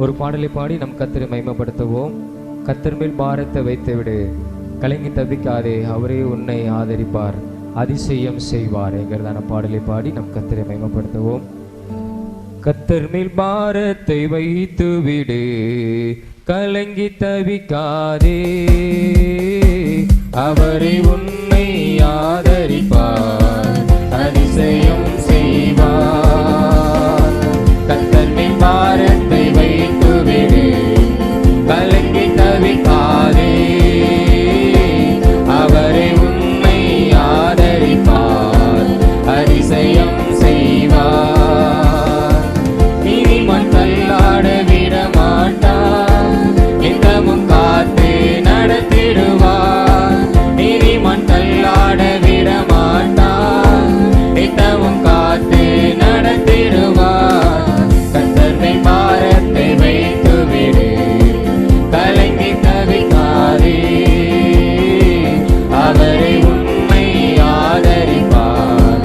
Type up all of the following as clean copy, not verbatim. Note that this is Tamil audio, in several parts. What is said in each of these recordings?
ஒரு பாடலை பாடி நம் கர்த்தரை மகிமைப்படுத்துவோம். கர்த்தர் மேல் பாரத்தை வைத்து விடு, கலங்கி தவிக்காதே, அவரே உன்னை ஆதரிப்பார், அதிசயம் செய்வார் என்கிறதான பாடலை பாடி நம் கர்த்தரை மகிமைப்படுத்துவோம். கர்த்தர் மேல் பாரத்தை வைத்து விடு, கலங்கி தவிக்காதே, அவரே உன்னை ஆதரிப்பார், அதிசயம் செய்வார். கர்த்தர் மேல் பாரத்தை வைத்து விடு, கலங்கி தவிக்காதே, அவரே உன்னை ஆதரிப்பார், அதிசயம் செய்வார். நீதிமான் தள்ளாட விட மாட்டார், நித்தமும் காத்து நடத்திடுவார். நீதிமான் தள்ளாட விட மாட்டார், நித்தமும் காத்து நடத்திடுவார். கர்த்தர் மேல் பாரத்தை வைத்து விடு, கலங்கி தவிக்காதே, அவரை உன்னை ஆதரிப்பார்,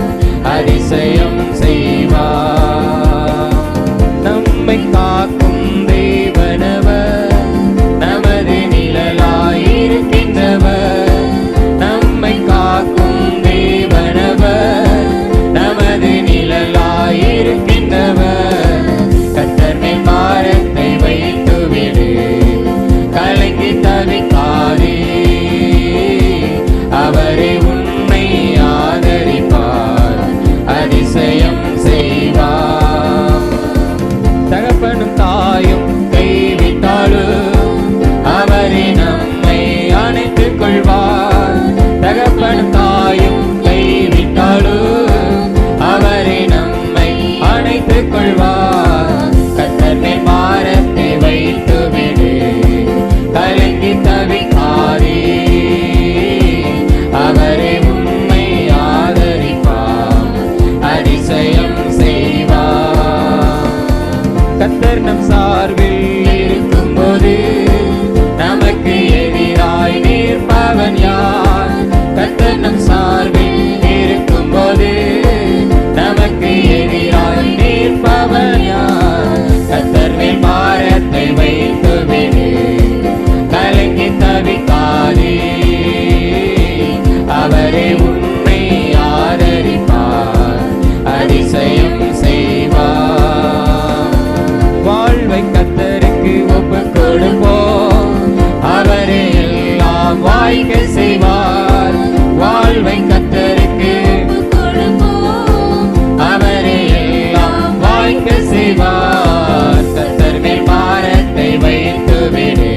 அதிசயம் செய்வார். நம்மை காக்கும் தேவனவர், நமது நிழலாயிருக்கின்றவர். நம்மை காக்கும் தேவனவர், நமது நிழலாயிருக்கின்றவர். கர்த்தர் மேல் பாரத்தை வைத்து விடு, கலங்கி தவிக்காதே, அவரே உன்னை ஆதரிப்பார், அதிசயம் செய்வார். தகப்பனும் தாயும் கைவிட்டாலும் அவரே நம்மை அணைத்துக் கொள்வார். தகப்பனும் தாயும் கைவிட்டாலும் அவரே நம்மை அணைத்துக் கொள்வார். கர்த்தர் மேல் பாரத்தை வைத்து விடு, கலங்கி தவிக்காதே, அவரே உன்னை ஆதரிப்பார், அதிசயம் செய்வார். கர்த்தர் நம் சார்பில் இருக்கும்போது நமக்கு எதிராய் நிற்பவன் யார்? கர்த்தர் நம் சார்பில் இருக்கும்போது நமக்கு எதிராய் நிற்பவன் யார்? கர்த்தர் மேல் பாரத்தை வைத்து விடு, கலங்கி தவிக்காதே, அவரே உன்னை ஆதரிப்பார், அதிசயம் செய்வார். வாழ்வை கர்த்தருக்கு ஒப்புக் கொடுப்போம், அவரே எல்லாம் வாய்க்க செய்வார். வாழ்வை கர்த்தருக்கு ஒப்புக் கொடுப்போம், அவரே எல்லாம் வாய்க்க செய்வார். கர்த்தர் மேல் பாரத்தை வைத்து விடு,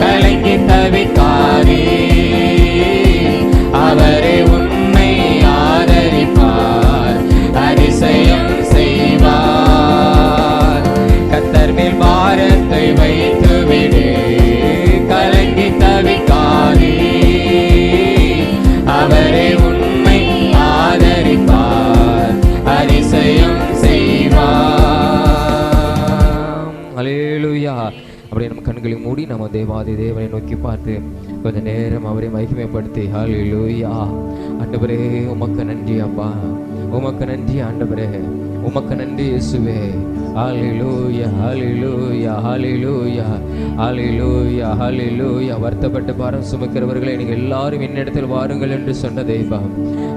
கலங்கி தவிக்காதே, அவரே உன்னை ஆதரிப்பார், அதிசயம் செய்வார். கர்த்தர் மேல் பாரத்தை வைத்து விடு, கலங்கி தவிக்காதே, அவரே உன்னை ஆதரிப்பார், அதிசயம் செய்வார். அல்லேலூயா. அப்படியே நம்ம கண்களை மூடி நம்ம தேவாதி தேவனை நோக்கி பார்த்து கொஞ்ச நேரம் அவரை மகிமைப்படுத்தி ஹல்லேலூயா. ஆண்டவரே உமக்கு நன்றி அப்பா, உமக்கு நன்றி ஆண்டவரே, உமக்கு நன்றி இயேசுவே. ஹல்லேலூயா ஹல்லேலூயா ஹல்லேலூயா ஹல்லேலூயா ஹல்லேலூயா. வருத்தப்பட்டு பாரம் சுமக்கிறவர்களை நீங்கள் எல்லாரும் என்னிடத்தில் வாருங்கள் என்று சொன்ன தெய்வம்.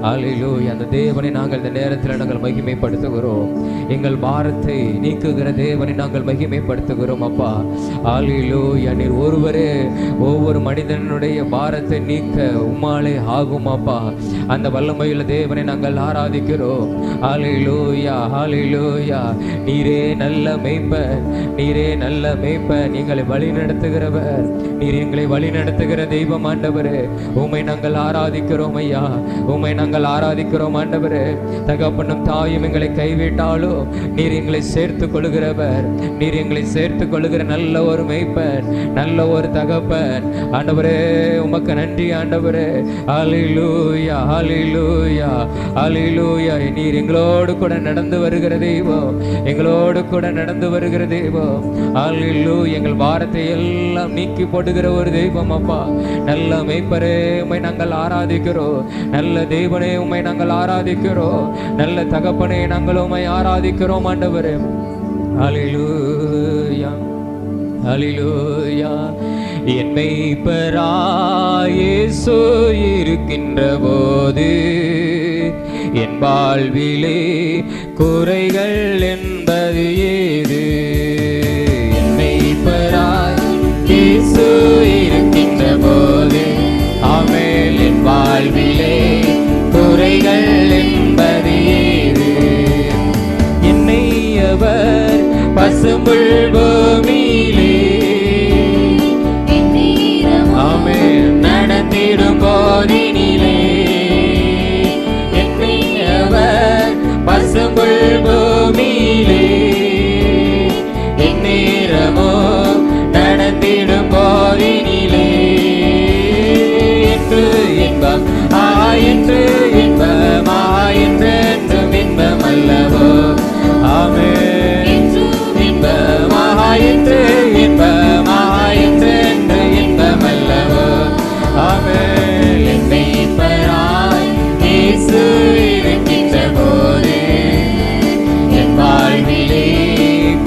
ஹல்லேலூயா. அந்த தேவனை நாங்கள் இந்த நேரத்தில் நாங்கள் மகிமைப்படுத்துகிறோம். எங்கள் பாரத்தை நீக்குகிற தேவனை நாங்கள் மகிமைப்படுத்துகிறோம் அப்பா. ஹல்லேலூயா. நீர் ஒருவரே ஒவ்வொரு மனிதனுடைய பாரத்தை நீக்க உம்மாலே ஆகும் அப்பா. அந்த வல்லமையுள்ள தேவனை நாங்கள் ஆராதிக்கிறோம். ஹல்லேலூயா ஹல்லேலூயா. நீரே நல்ல மேய்ப்பர், நீரே நல்ல மேய்ப்பர், நீங்களை வழி நடத்துகிறவர், நீர் எங்களை வழி நடத்துகிற தெய்வம் ஆண்டவரே. உம்மை நாங்கள் ஆராதிக்கிறோம் ஐயா, உம்மை நாங்கள் ஆராதிக்கிறோம் ஆண்டவரே. தகப்பனும் தாயும் எங்களை கைவிட்டாலும் நீர் எங்களை சேர்த்து கொள்கிறவர், நீர் எங்களை சேர்த்து கொள்கிற நல்ல ஒரு மேய்ப்பர், நல்ல ஒரு தகப்பன் ஆண்டவரே. உமக்கு நன்றி ஆண்டவரே. ஹல்லேலூயா ஹல்லேலூயா ஹல்லேலூயா. நீர் எங்களோடு கூட நடந்து வருகிற தெய்வம், எங்களோடு கூட நடந்து வருகிற தெய்வம். ஹல்லேலூயா. எங்கள் பாரத்தை எல்லாம் நீக்கி போடுகிற ஒரு தெய்வம் அப்பா. நல்ல மேய்ப்பரே உம்மை நாங்கள் ஆராதிக்கிறோம், நல்ல தேவனே உம்மை நாங்கள் ஆராதிக்கிறோம், நல்ல தகப்பனே நாங்கள் உம்மை ஆராதிக்கிறோம் ஆண்டவரே. ஹல்லேலூயா. ஹல்லேலூயா. என் மெய்ப்பராய் இயேசு இருக்கின்ற போது என் வாழ்விலே குறைகள் என்பது ஏது? என் மெய்ப்பராய் இயேசு இருக்கின்ற போது ஆமென் என் வாழ்விலே குறைகள் என்பது ஏது? என்னை அவர் பசும்புல் பூமியிலே ஆமென் நடத்திடும் போதினிலே என்னை அவர் பசும்புல் பூமியிலே எந்நேரமோ நடத்திடும் போதினிலே என்று இன்பம் என்று இன்பம் என்று என்றும் இன்பம் அல்லவோ? ஆமென் இன்பமாக என்று இன்பமாக என்று என்று இன்பம் அல்லவோ? ஆமென் என் மெய்ப்பராய் இயேசு இருக்கின்ற போது என் வாழ்விலே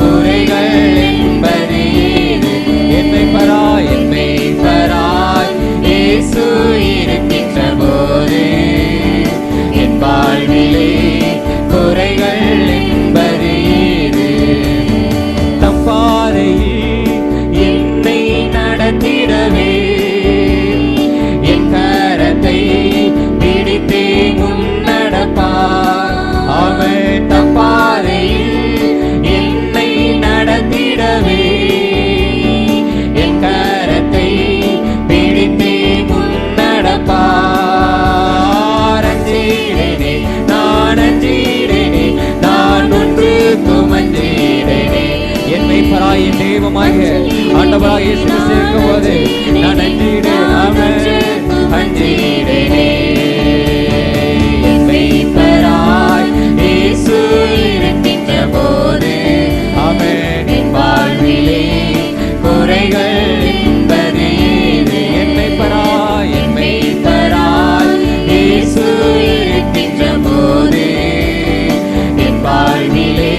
குறைகள் என்பது ஏது? என் மெய்ப்பராய் இயேசு இருக்கின்ற போது என் வாழ்விலே குறைகள் என்பது ஏது? தம் பாதையில் என்னை நடத்திடவே என் கரத்தை பிடித்தே முன்னடப்பார். ஆமென் தம் பாதையில் என்னை நடத்திடவே என் கரத்தை பிடித்தே முன்னடப்பார். அஞ்சீடனே நான் அஞ்சீடனே நான் ஒன்றுக்கும் அஞ்சீடனே. என் மெய்ப்பராய் என் தெய்வமாக ஆண்டவராய் இயேசு இருக்கும் போது நான் அஞ்சீடேன். ஆமென் அஞ்சீடனே. என் மெய்ப்பராய் இயேசு இருக்கின்ற போது ஆமென் என் வாழ்விலே குறைகள் என்பது ஏது? என் மெய்ப்பராய் இயேசு இருக்கின்ற போது என் வாழ்விலே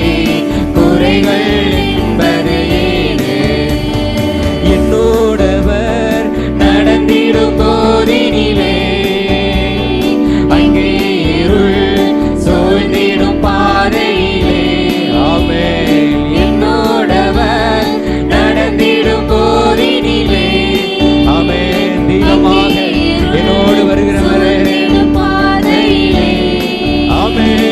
குறைகள் என்பது ஏது? என்னோடவர் நடந்திடும் போதினிலே அங்கே இருள் சூழ்ந்திடும் பாதையிலே ஆமென் என்னோடவர் நடந்திடும் போதினிலே ஆமென் தீபமாக என்னோடு வருகிறவரே ஆமென்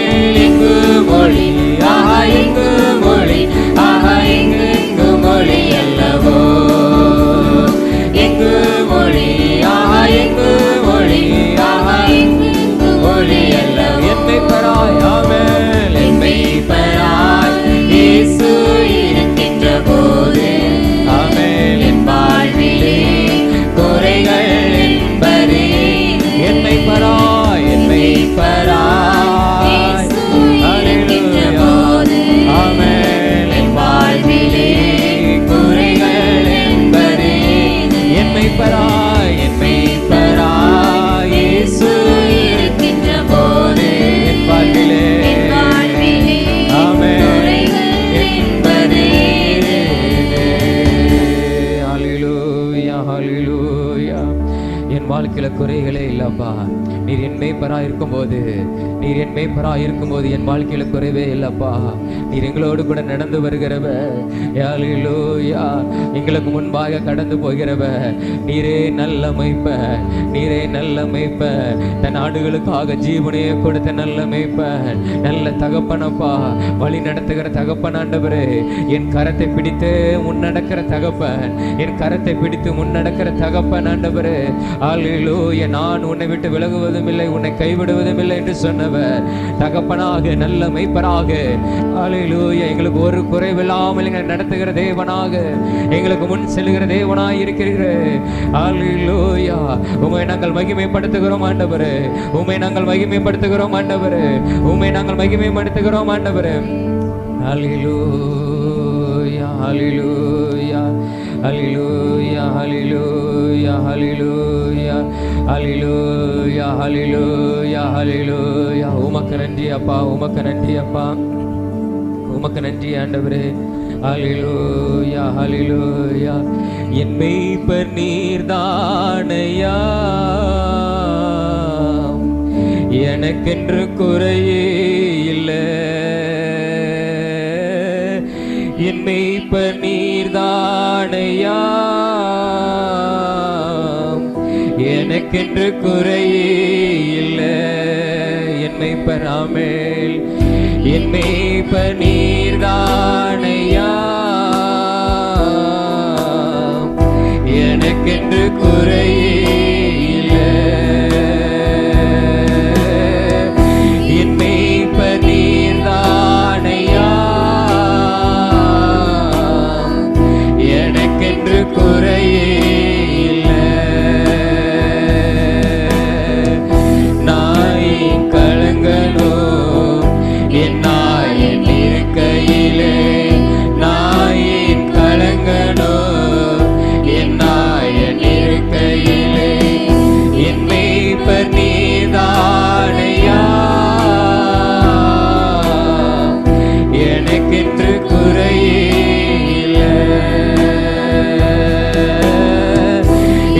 எங்கு மொழி ஆஹா எங்கு மொழி ஆஹா எங்கு மொழி அல்லவோ? எங்கு மொழி ஆஹா எங்கு மொழி ஆஹா எங்கு மொழி அல்லவோ? என் மெய்ப்பராய் ஆமென் என் மெய்ப்பராய் இயேசு இருக்கின்ற போது ஆமென் என் வாழ்விலே குறைகள் என்பது என் மெய்ப்பராய் ஆமென் என் வாழ்விலே குறைகள் என்பது என் மெய்ப்பராய் இயேசு இருக்கின்ற போது என் வாழ்விலே ஆமென் என்பது. ஹல்லேலூயா ஹல்லேலூயா. என் வாழ்க்கையில குறைகளே இல்லப்பா. நீர் என் மெய்ப்பராய் இருக்கும்போது என் வாழ்க்கையில குறைவே இல்லப்பா. நீர் எங்களோடு கூட நடந்து வருகிறவ ஹல்லேலூயா. எங்களுக்கு முன்பாக கடந்து போகிறவ நீரே நல்ல மெய்ப்ப தன் ஆடுகளுக்காக ஜீவனையே கொடுத்த நல்ல மெய்ப்ப நல்ல தகப்பனப்பா. வழி நடத்துகிற தகப்பன் ஆண்டவரே. என் கரத்தை பிடித்து முன்னடக்கிற தகப்பன் ஆண்டவரே. ஹல்லேலூயா. நான் உன்னை விட்டு விலகுவதும் இல்லை உன்னை கைவிடுவதும் இல்லை என்று சொன்னவர் தகப்பனாக நல்ல மெய்ப்பராக ஹல்லேலூயா எங்களுக்கு ஒரு குறைவில்லாமல் எங்களை நடத்துகிற தேவனாக எங்களுக்கு முன் செல்லுகிற தேவனாக இருக்கிறீர். ஹல்லேலூயா. உம்மை நாங்கள் மகிமைப்படுத்துகிறோம் ஆண்டவரே. உம்மை நாங்கள் மகிமைப்படுத்துகிறோம் ஆண்டவரே. ஹல்லேலூயா ஹல்லேலூயா ஹல்லேலூயா ஹல்லேலூயா ஹல்லேலூயா ஹல்லேலூயா ஹல்லேலூயா ஹல்லேலூயா. உமக்கு நன்றி அப்பா. உமக்கு நன்றி ஆண்டவரே. ஹல்லேலூயா ஹல்லேலூயா. என் மேய்ப்பர் நீர்தானையா, எனக்கென்று குறையே இல்லை. என் மேய்ப்பர் நீர்தானையா, எனக்கென்று குறையே இல்லை. என் மேய்ப்பர் ஆமென். என் மேய்ப்பர் நீர்தானையா, எனக்கென்று குறையே இல்லை. என் மேய்ப்பர் நீர்தானையா, எனக்கென்று குறையே இல்லை. நாயின் கலங்கனோ என் நாயின் இருக்கையிலே, நாயின் கலங்கனோ என் நாயின் இருக்கையிலே, என் மேய்ப்பர் நீர்தானையா, எனக்கென்று குறையே இல்லை.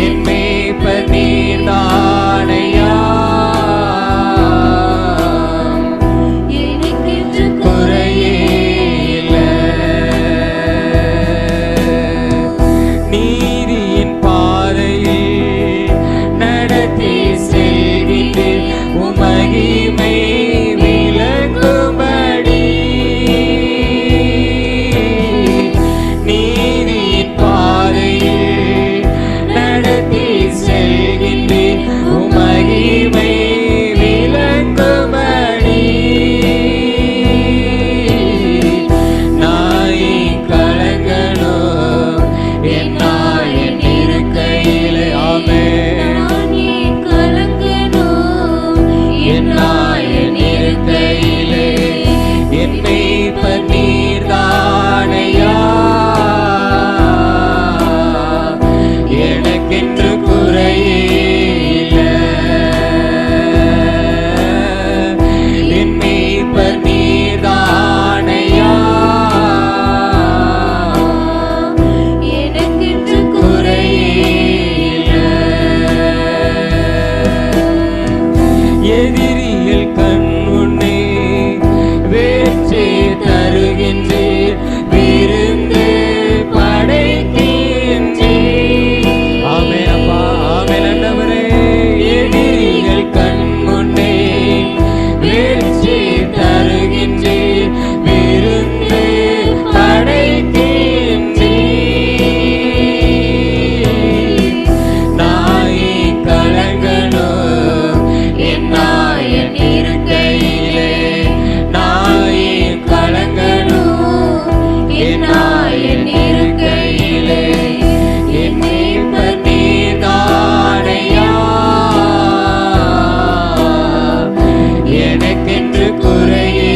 என் மேய்ப்பர் நீர்தானையா, எனக்கென்று குறையே இல்லை. நீதியின் பாதையில் நடத்தி செல்கின்றேன், உம் மகிமை விளங்கும்படி. நீதியின் பாதையில் நடத்தி செல்கின்றேன், உம் மகிமை விளங்கும்படி. நாயின் கலங்கனோ என் நாயின் இருக்கையிலே, ஆமென். நாயின் கலங்கனோ என் நாயின் இருக்கையிலே, என் மேய்ப்பர் நீர்தானையா, எனக்கென்று குறையே இல்லை. என் மேய்ப்பர் நீர்தானையா, எனக்கென்று குறையே இல்லை. எதிரியில் கண் முன்னே வெற்றி தருகின்றீர், விருந்து படைக்கின்றீர். ஆமென் அப்பா, ஆமென் ஆண்டவரே. எதிரிகள் கண் முன்னே வெற்றி தருகின்றீர், விருந்து படைக்கின்றீர். நாயின் கலங்கனோ என் நாயின் இருக்கையிலே, நாயின் கலங்கனோ என் நாயின் இருக்கையிலே, என் மேய்ப்பர் நீர்தானையா, எனக்கென்று குறையே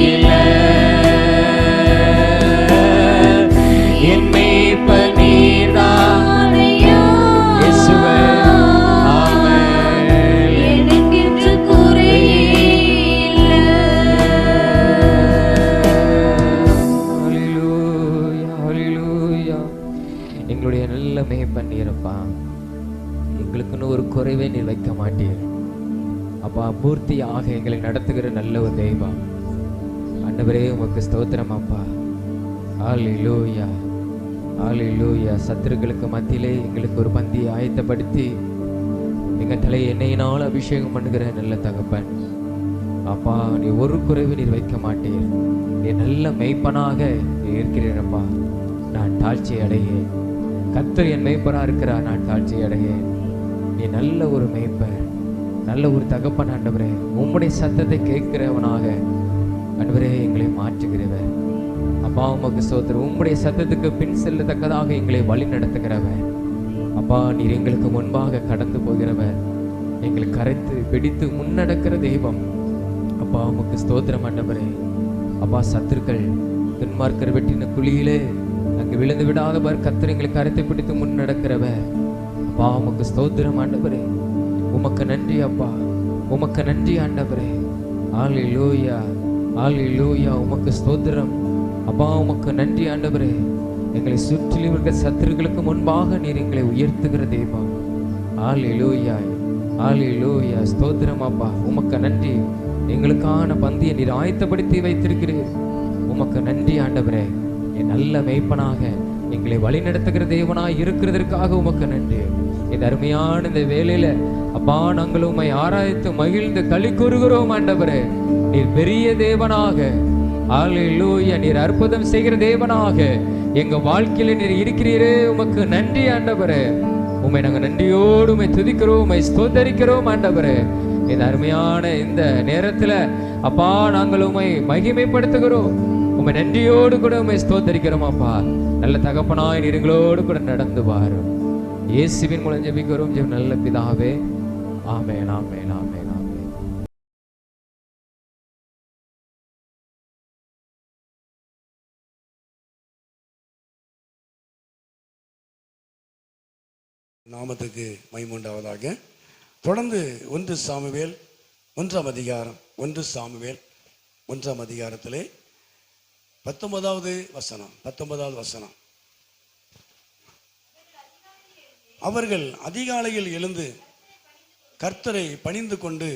இல்லை. என் மேய்ப்பர் நீர்தானையா, இயேசுவே, ஆமென். எனக்கென்று குறையே இல்லை. ஹல்லேலூயா, ஹல்லேலூயா. எங்களுடைய நல்ல மேய்ப்பன் நீரப்பா, எங்களுக்குன்னு ஒரு குறைவே நீர் வைக்க மாட்டீர் அப்பா. பூர்த்தியாக எங்களை நடத்துகிற நல்ல ஒரு தெய்வம் ஆண்டவரே, உமக்கு ஸ்தோத்திரம் அப்பா. ஹல்லேலூயா, ஹல்லேலூயா. சத்துருக்களுக்கு மத்தியிலே எங்களுக்கு ஒரு பந்தியை ஆயத்தப்படுத்தி எங்கள் தலையை எண்ணெயினால் அபிஷேகம் பண்ணுகிற நல்ல தகப்பன் அப்பா. நீ ஒரு குறைவு நீர் வைக்க மாட்டீர். நீ நல்ல மெய்ப்பனாக இருக்கிறீரப்பா. நான் தாழ்ச்சி அடையேன். கர்த்தர் என் மெய்ப்பனாக இருக்கிறார், நான் தாழ்ச்சி அடையேன். நீ நல்ல ஒரு மெய்ப்பர், நல்ல ஒரு தகப்பன் ஆண்டவரே. உம்முடைய சத்தத்தை கேட்கிறவனாக ஆண்டவரே எங்களை மாற்றுகிறவர் அப்பா. உமக்கு ஸ்தோத்திரம். உம்முடைய சத்தத்துக்கு பின் செல்லத்தக்கதாக எங்களை வழி நடத்துகிறவர் அப்பா. நீர் எங்களுக்கு முன்பாக கடந்து போகிறவர், எங்களை கரைத்து பிடித்து முன்னடக்கிற தெய்வம் அப்பா. உமக்கு ஸ்தோத்திரம் ஆண்டவரே. அப்பா, சத்துருக்கள் துன்மார்க்கர் வெட்டின குழியிலே அங்கு விழுந்து விடாதவர் கர்த்தர் எங்களை கரைத்து பிடித்து முன்னடக்கிறவர் அப்பா. உமக்கு ஸ்தோத்திரம் ஆண்டவரே. உமக்கு நன்றி அப்பா, உமக்கு நன்றி ஆண்டவரே. ஹல்லேலூயா. ஹல்லேலூயா. உமக்கு ஸ்தோத்திரம் அப்பா. உமக்கு நன்றி ஆண்டவரே. எங்களை சுற்றிலும் இருக்கிற சத்துருக்களுக்கு முன்பாக நீர் எங்களை உயர்த்துகிற தெய்வம். ஹல்லேலூயா, ஹல்லேலூயா. ஸ்தோத்திரம் அப்பா. உமக்கு நன்றி. எங்களுக்கான பந்தியை நீர் ஆயத்தப்படுத்தி வைத்திருக்கிறீர். உமக்கு நன்றி ஆண்டவரே. என் நல்ல மேய்ப்பனாக எங்களை வழிநடத்துகிற தேவனாய் இருக்கிறதற்காக உமக்கு நன்றி. இந்த அருமையான இந்த வேலையில அப்பா நாங்கள் உம்மை ஆராய்த்து மகிழ்ந்து களி கூறுகிறோம் ஆண்டவரே. நீர் பெரிய தேவனாக, ஹல்லேலூயா, நீர் அற்புதம் செய்கிற தேவனாக எங்க வாழ்க்கையில நீர் இருக்கிறீரே. உமக்கு நன்றி ஆண்டவரே. உம்மை நாங்கள் நன்றியோடு உம்மை துதிக்கிறோம், உம்மை ஸ்தோத்தரிக்கிறோம் ஆண்டவரே. இந்த அருமையான இந்த நேரத்துல அப்பா நாங்கள் உம்மை மகிமைப்படுத்துகிறோம். உம்மை நன்றியோடு கூட உம்மை ஸ்தோத்தரிக்கிறோம் அப்பா. நல்ல தகப்பனாய் நீர் எங்களோடு கூட நடந்து வாரும். இயேசுவின் மூலம் ஜெபிக்கிறோம் நல்ல பிதாவே. ஆமென், ஆமென், ஆமென், ஆமென். நாமத்துக்கு மகிமை உண்டாவதாக. தொடர்ந்து 1 சாமுவேல் 1ஆம் அதிகாரம் 1 சாமுவேல் 1ஆம் அதிகாரத்திலே 19வது வசனம். அவர்கள் அதிகாலையில் எழுந்து கர்த்தரை பணிந்து கொண்டு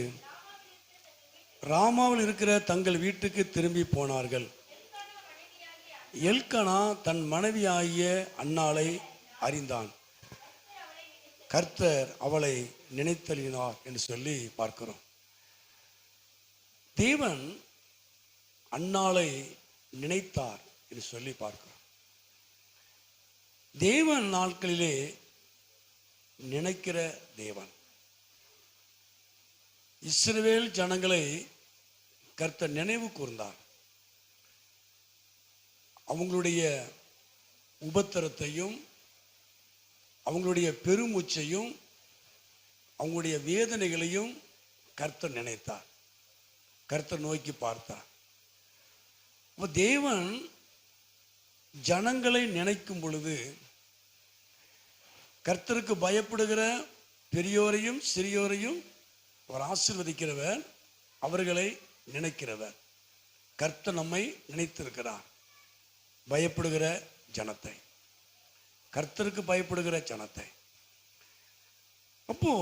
ராமாவில் இருக்கிற தங்கள் வீட்டுக்கு திரும்பி போனார்கள். எல்கனா தன் மனைவியாகிய அன்னாளை அறிந்தான். கர்த்தர் அவளை நினைத்தலினார் என்று சொல்லி பார்க்கிறோம். தேவன் அன்னாளை நினைத்தார் என்று சொல்லி பார்க்கிறோம். தேவன் நாட்களிலே நினைக்கிற தேவன். இஸ்ரவேல் ஜனங்களை கர்த்தர் நினைவு கூர்ந்தார். அவங்களுடைய உபத்திரத்தையும் அவங்களுடைய பெருமூச்சையும் அவங்களுடைய வேதனைகளையும் கர்த்தர் நினைத்தார். கர்த்தர் நோக்கி பார்த்தார். அப்போ தேவன் ஜனங்களை நினைக்கும் பொழுது கர்த்தருக்கு பயப்படுகிற பெரியோரையும் சிறியோரையும் அவர் ஆசீர்வதிக்கிறவர், அவர்களை நினைக்கிறவர். கர்த்தர் நம்மை நினைத்திருக்கிறார். பயப்படுகிற ஜனத்தை, கர்த்தருக்கு பயப்படுகிற ஜனத்தை. அப்போ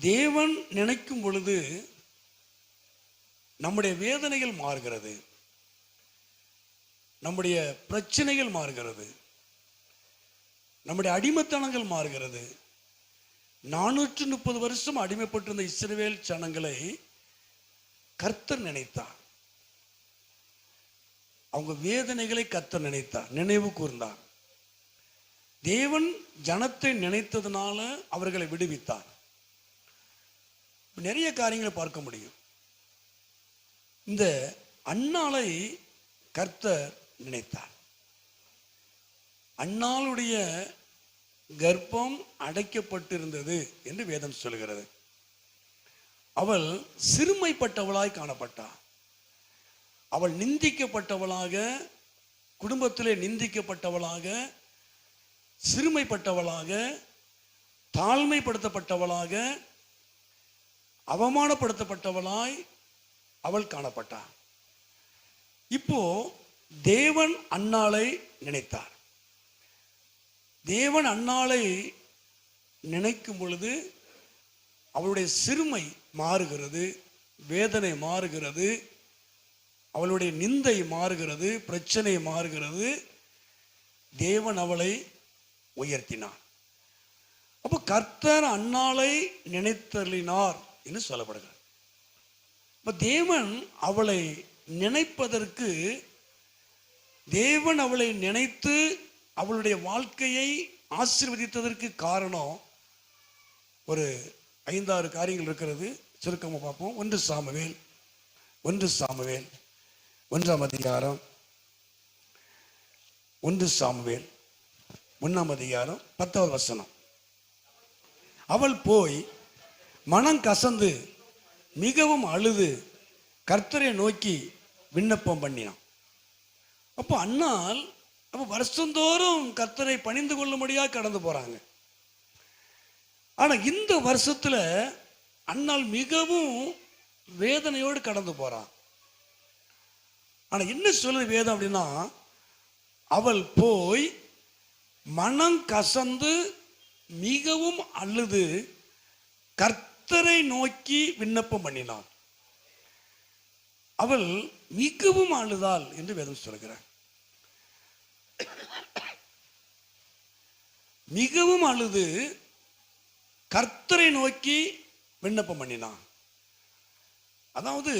தேவன் நினைக்கும் பொழுது நம்முடைய வேதனைகள் மாறுகிறது, நம்முடைய பிரச்சனைகள் மாறுகிறது, நம்முடைய அடிமைத்தனங்கள் மாறுகிறது. 430 வருஷம் அடிமைப்பட்டிருந்த இஸ்ரவேல் ஜனங்களை கர்த்தர் நினைத்தார். அவங்க வேதனைகளை கர்த்தர் நினைத்தார், நினைவு கூர்ந்தார். தேவன் ஜனத்தை நினைத்ததுனால அவர்களை விடுவித்தார். நிறைய காரியங்களை பார்க்க முடியும். இந்த அன்னாளை கர்த்தர் நினைத்தார். அன்னாளுடைய கர்ப்பம் அடைக்கப்பட்டிருந்தது என்று வேதம் சொல்கிறது. அவள் சிறுமைப்பட்டவளாய் காணப்பட்டாள். அவள் நிந்திக்கப்பட்டவளாக, குடும்பத்திலே நிந்திக்கப்பட்டவளாக, சிறுமைப்பட்டவளாக, தாழ்மைப்படுத்தப்பட்டவளாக, அவமானப்படுத்தப்பட்டவளாய் அவள் காணப்பட்டாள். இப்போ தேவன் அன்னாளை நினைத்தார். தேவன் அன்னாளை நினைக்கும் பொழுது அவளுடைய சிறுமை மாறுகிறது, வேதனை மாறுகிறது, அவளுடைய நிந்தை மாறுகிறது, பிரச்சனை மாறுகிறது. தேவன் அவளை உயர்த்தினார். அப்போ கர்த்தர் அன்னாளை நினைத்தருளினார் என்று சொல்லப்படுகிறது. இப்போ தேவன் அவளை நினைப்பதற்கு, தேவன் அவளை நினைத்து அவளுடைய வாழ்க்கையை ஆசீர்வதித்ததற்கு காரணம் ஒரு 5-6 காரியங்கள் இருக்கிறது. சுருக்கமாக பார்ப்போம். 1 சாமுவேல் 1ஆம் அதிகாரம் 1 சாமுவேல் 1ஆம் அதிகாரம் 10வது வசனம். அவள் போய் மனம் கசந்து மிகவும் அழுது கர்த்தரை நோக்கி விண்ணப்பம் பண்ணினான். அப்போ அன்னாள் அப்போ வருஷந்தோறும் கர்த்தரை பணிந்து கொள்ளும்படியாக கடந்து போறாங்க. ஆனா இந்த வருஷத்துல அன்னாள் மிகவும் வேதனையோடு கடந்து போறான். ஆனால் என்ன சொல்லுது வேதம் அப்படின்னா, அவள் போய் மனம் கசந்து மிகவும் அழுது கர்த்தரை நோக்கி விண்ணப்பம் பண்ணினாள். அவள் மிகவும் அழுதாள் என்று வேதம் சொல்கிறார். மிகவும் அழுது கர்த்தரை நோக்கி விண்ணப்பம் பண்ணினான். அதாவது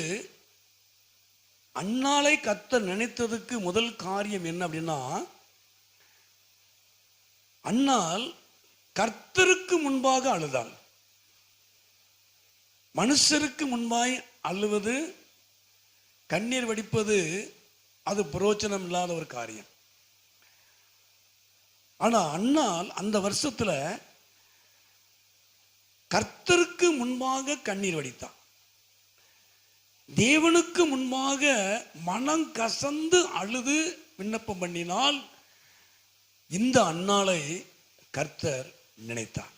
அன்னாளை கர்த்தர் நினைத்ததுக்கு முதல் காரியம் என்ன அப்படின்னா, அன்னாள் கர்த்தருக்கு முன்பாக அழுதாள். மனுஷருக்கு முன்பாய் அழுவது, கண்ணீர் வடிப்பது, அது பிரயோஜனம் இல்லாத ஒரு காரியம். ஆனா அன்னாள் அந்த வருஷத்துல கர்த்தருக்கு முன்பாக கண்ணீர் வடித்தாள். தேவனுக்கு முன்பாக மனம் கசந்து அழுது விண்ணப்பம் பண்ணினால் இந்த அன்னாளை கர்த்தர் நினைத்தார்.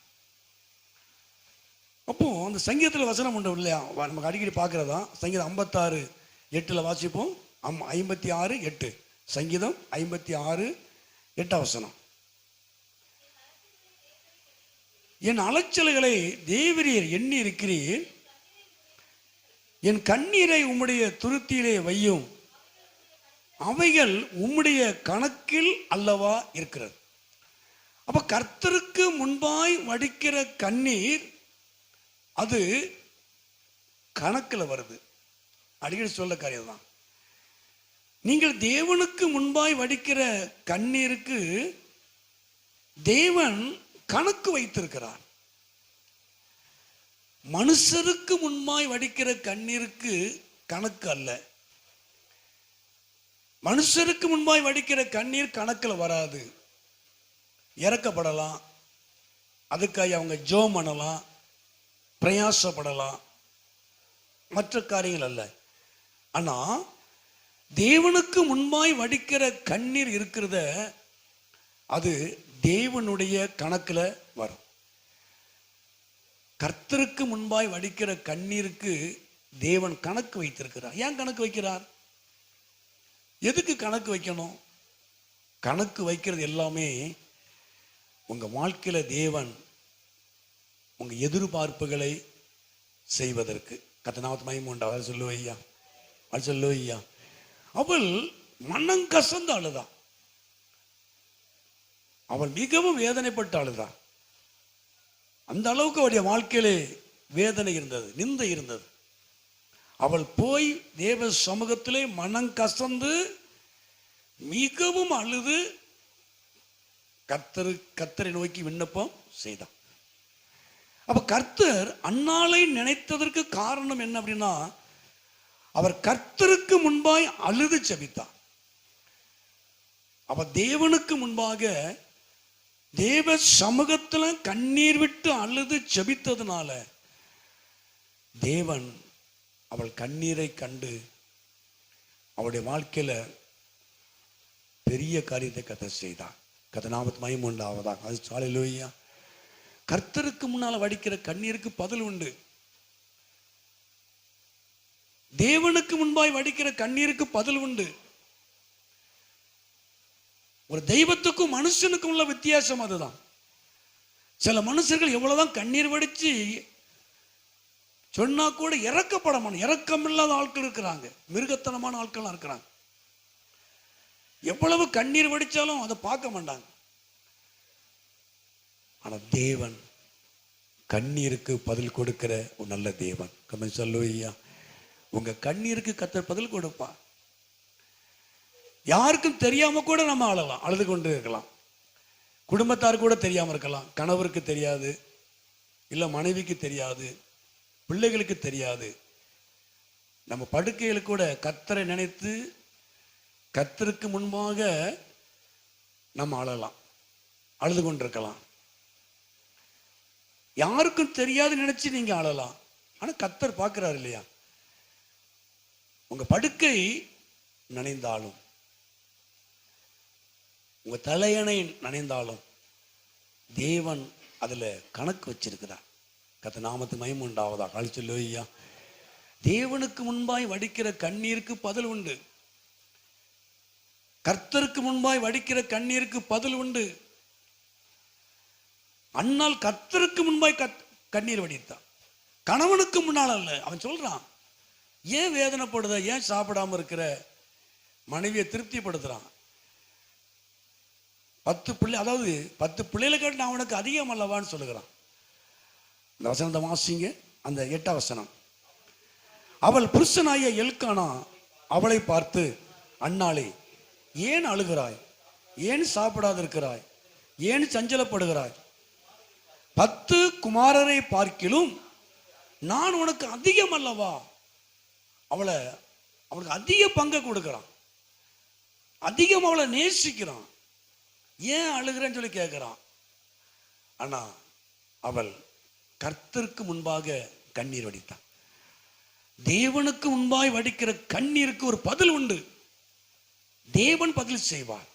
அப்போ அந்த சங்கீதத்தில் வசனம் உண்டு இல்லையா, நமக்கு அடிக்கடி பார்க்கறதா. சங்கீதம் 56:8 வாசிப்போம். 56:8 சங்கீதம் 56:8 வசனம். என் அலைச்சல்களை தேவரீர் எண்ணி இருக்கிறீர், என் கண்ணீரை உம்முடைய துருத்தியிலே வையும், அவைகள் உம்முடைய கணக்கில் அல்லவா இருக்கிறது. அப்ப கர்த்தருக்கு முன்பாய் வடிக்கிற கண்ணீர் அது கணக்கில் வருது. அடிக்கடி சொல்ல காரியம் தான். நீங்கள் தேவனுக்கு முன்பாய் வடிக்கிற கண்ணீருக்கு தேவன் கணக்கு வைத்திருக்கிறார். மனுஷருக்கு முன்பாய் வடிக்கிற கண்ணீருக்கு கணக்கு அல்ல. மனுஷருக்கு முன்பாய் வடிக்கிற கண்ணீர் கணக்கில் வராது. இறக்கப்படலாம், அதுக்காக அவங்க ஜெபம் பண்ணலாம், பிரயாசப்படலாம், மற்ற காரியங்கள் அல்ல. ஆனா தேவனுக்கு முன்பாய் வடிக்கிற கண்ணீர் இருக்கிறத அது தேவனுடைய கணக்கில் வரும். கர்த்தருக்கு முன்பாய் வடிக்கிற கண்ணீருக்கு தேவன் கணக்கு வைத்திருக்கிறார். ஏன் கணக்கு வைக்கிறார்? எதுக்கு கணக்கு வைக்கணும்? கணக்கு வைக்கிறது எல்லாமே உங்க வாழ்க்கையில தேவன் உங்க எதிர்பார்ப்புகளை செய்வதற்கு. கர்த்தருக்கு மகிமை உண்டாவதாக. அது சொல்லு ஐயா, அது சொல்லு ஐயா. அவள் மனம் கசந்து அழுதா. அவள் மிகவும் வேதனைப்பட்டு அழுதா. அந்த அளவுக்கு அவருடைய வாழ்க்கையிலே வேதனை இருந்தது, நிந்தை இருந்தது. அவள் போய் தேவ சமூகத்திலே மனம் கசந்து மிகவும் அழுது கர்த்தரை நோக்கி விண்ணப்பம் செய்தான். அப்ப கர்த்தர் அன்னாளை நினைத்ததற்கு காரணம் என்ன அப்படின்னா, அவர் கர்த்தருக்கு முன்பாய் அழுது ஜெபித்தார். அவ தேவனுக்கு முன்பாக தேவ சமூகத்துல கண்ணீர் விட்டு அழுது ஜெபித்ததுனால தேவன் அவள் கண்ணீரை கண்டு அவளுடைய வாழ்க்கையில பெரிய காரியத்தை கர்த்தர் செய்தார். கர்த்தருக்கு மகிமை உண்டாவதாக. அது ஹல்லேலூயா. கர்த்தருக்கு முன்னால வடிக்கிற கண்ணீருக்கு பதில் உண்டு. தேவனுக்கு முன்பாய் வடிக்கிற கண்ணீருக்கு பதில் உண்டு. ஒரு தெய்வத்துக்கும் மனுஷனுக்கும் உள்ள வித்தியாசம் அதுதான். சில மனுஷர்கள் எவ்வளவுதான் கண்ணீர் வடிச்சு சொன்னா கூட இரக்கம் இல்லாத ஆட்கள் இருக்கிறாங்க, மிருகத்தனமான ஆட்கள் இருக்கிறாங்க. எவ்வளவு கண்ணீர் வடிச்சாலும் அதை பார்க்க மாட்டாங்க. ஆனா தேவன் கண்ணீருக்கு பதில் கொடுக்கிற ஒரு நல்ல தேவன். கமெண்ட் சொல்லுவையா, உங்க கண்ணீருக்கு கர்த்தர் பதில் கொடுப்பா. யாருக்கும் தெரியாம கூட நம்ம அழலாம், அழுது கொண்டு இருக்கலாம். குடும்பத்தார் கூட தெரியாம இருக்கலாம். கணவருக்கு தெரியாது, இல்ல மனைவிக்கு தெரியாது, பிள்ளைகளுக்கு தெரியாது. நம்ம படுக்கையில் கூட கர்த்தரை நினைத்து கர்த்தருக்கு முன்பாக நம்ம அழலாம், அழுது கொண்டிருக்கலாம். யாருக்கும் தெரியாது நினைச்சு நீங்க அழலாம். ஆனா கர்த்தர் பார்க்கிறார் இல்லையா? உங்க படுக்கை நனைந்தாலும், உங்க தலையணை நனைந்தாலும் தேவன் அதுல கணக்கு வச்சிருக்கிறார். கர்த்தர் நாமத்துக்கு மகிமை உண்டாவதாக. ஹல்லேலூயா. தேவனுக்கு முன்பாய் வடிக்கிற கண்ணீருக்கு பதில் உண்டு. கர்த்தருக்கு முன்பாய் வடிக்கிற கண்ணீருக்கு பதில் உண்டு. அண்ணால் கர்த்தருக்கு முன்பாய் கண்ணீர் வடித்தான், கணவனுக்கு முன்னால் அல்ல. அவன் சொல்றான், ஏன் வேதனைப்படுத, ஏன் சாப்பிடாம இருக்கிற மனைவியை திருப்திப்படுத்துறான். 10 பிள்ளை, அதாவது 10 பிள்ளைகளை கேட்டு நான் அவனுக்கு அதிகம் அல்லவான்னு சொல்லுகிறான். அந்த வசனத்தை வாசிங்க, அந்த 8ஆம் வசனம். அவள் புருஷனாய எல்கானா அவளை பார்த்து, அன்னாளே, ஏன் அழுகிறாய், ஏன் சாப்பிடாது இருக்கிறாய், ஏன் சஞ்சலப்படுகிறாய்? 10 குமாரரை பார்க்கிலும் நான் உனக்கு அதிகம் அல்லவா? அவளுக்கு அதிக பங்கை கொடுக்கிறான், அதிகம் அவளை நேசிக்கிறான். ஏன் அழுகிறேன்னு சொல்லி கேட்கிறான். ஆனா அவள் கர்த்தருக்கு முன்பாக கண்ணீர் வடித்தான். தேவனுக்கு முன்பாய் வடிக்கிற கண்ணீருக்கு ஒரு பதில் உண்டு. தேவன் பதில் செய்வார்.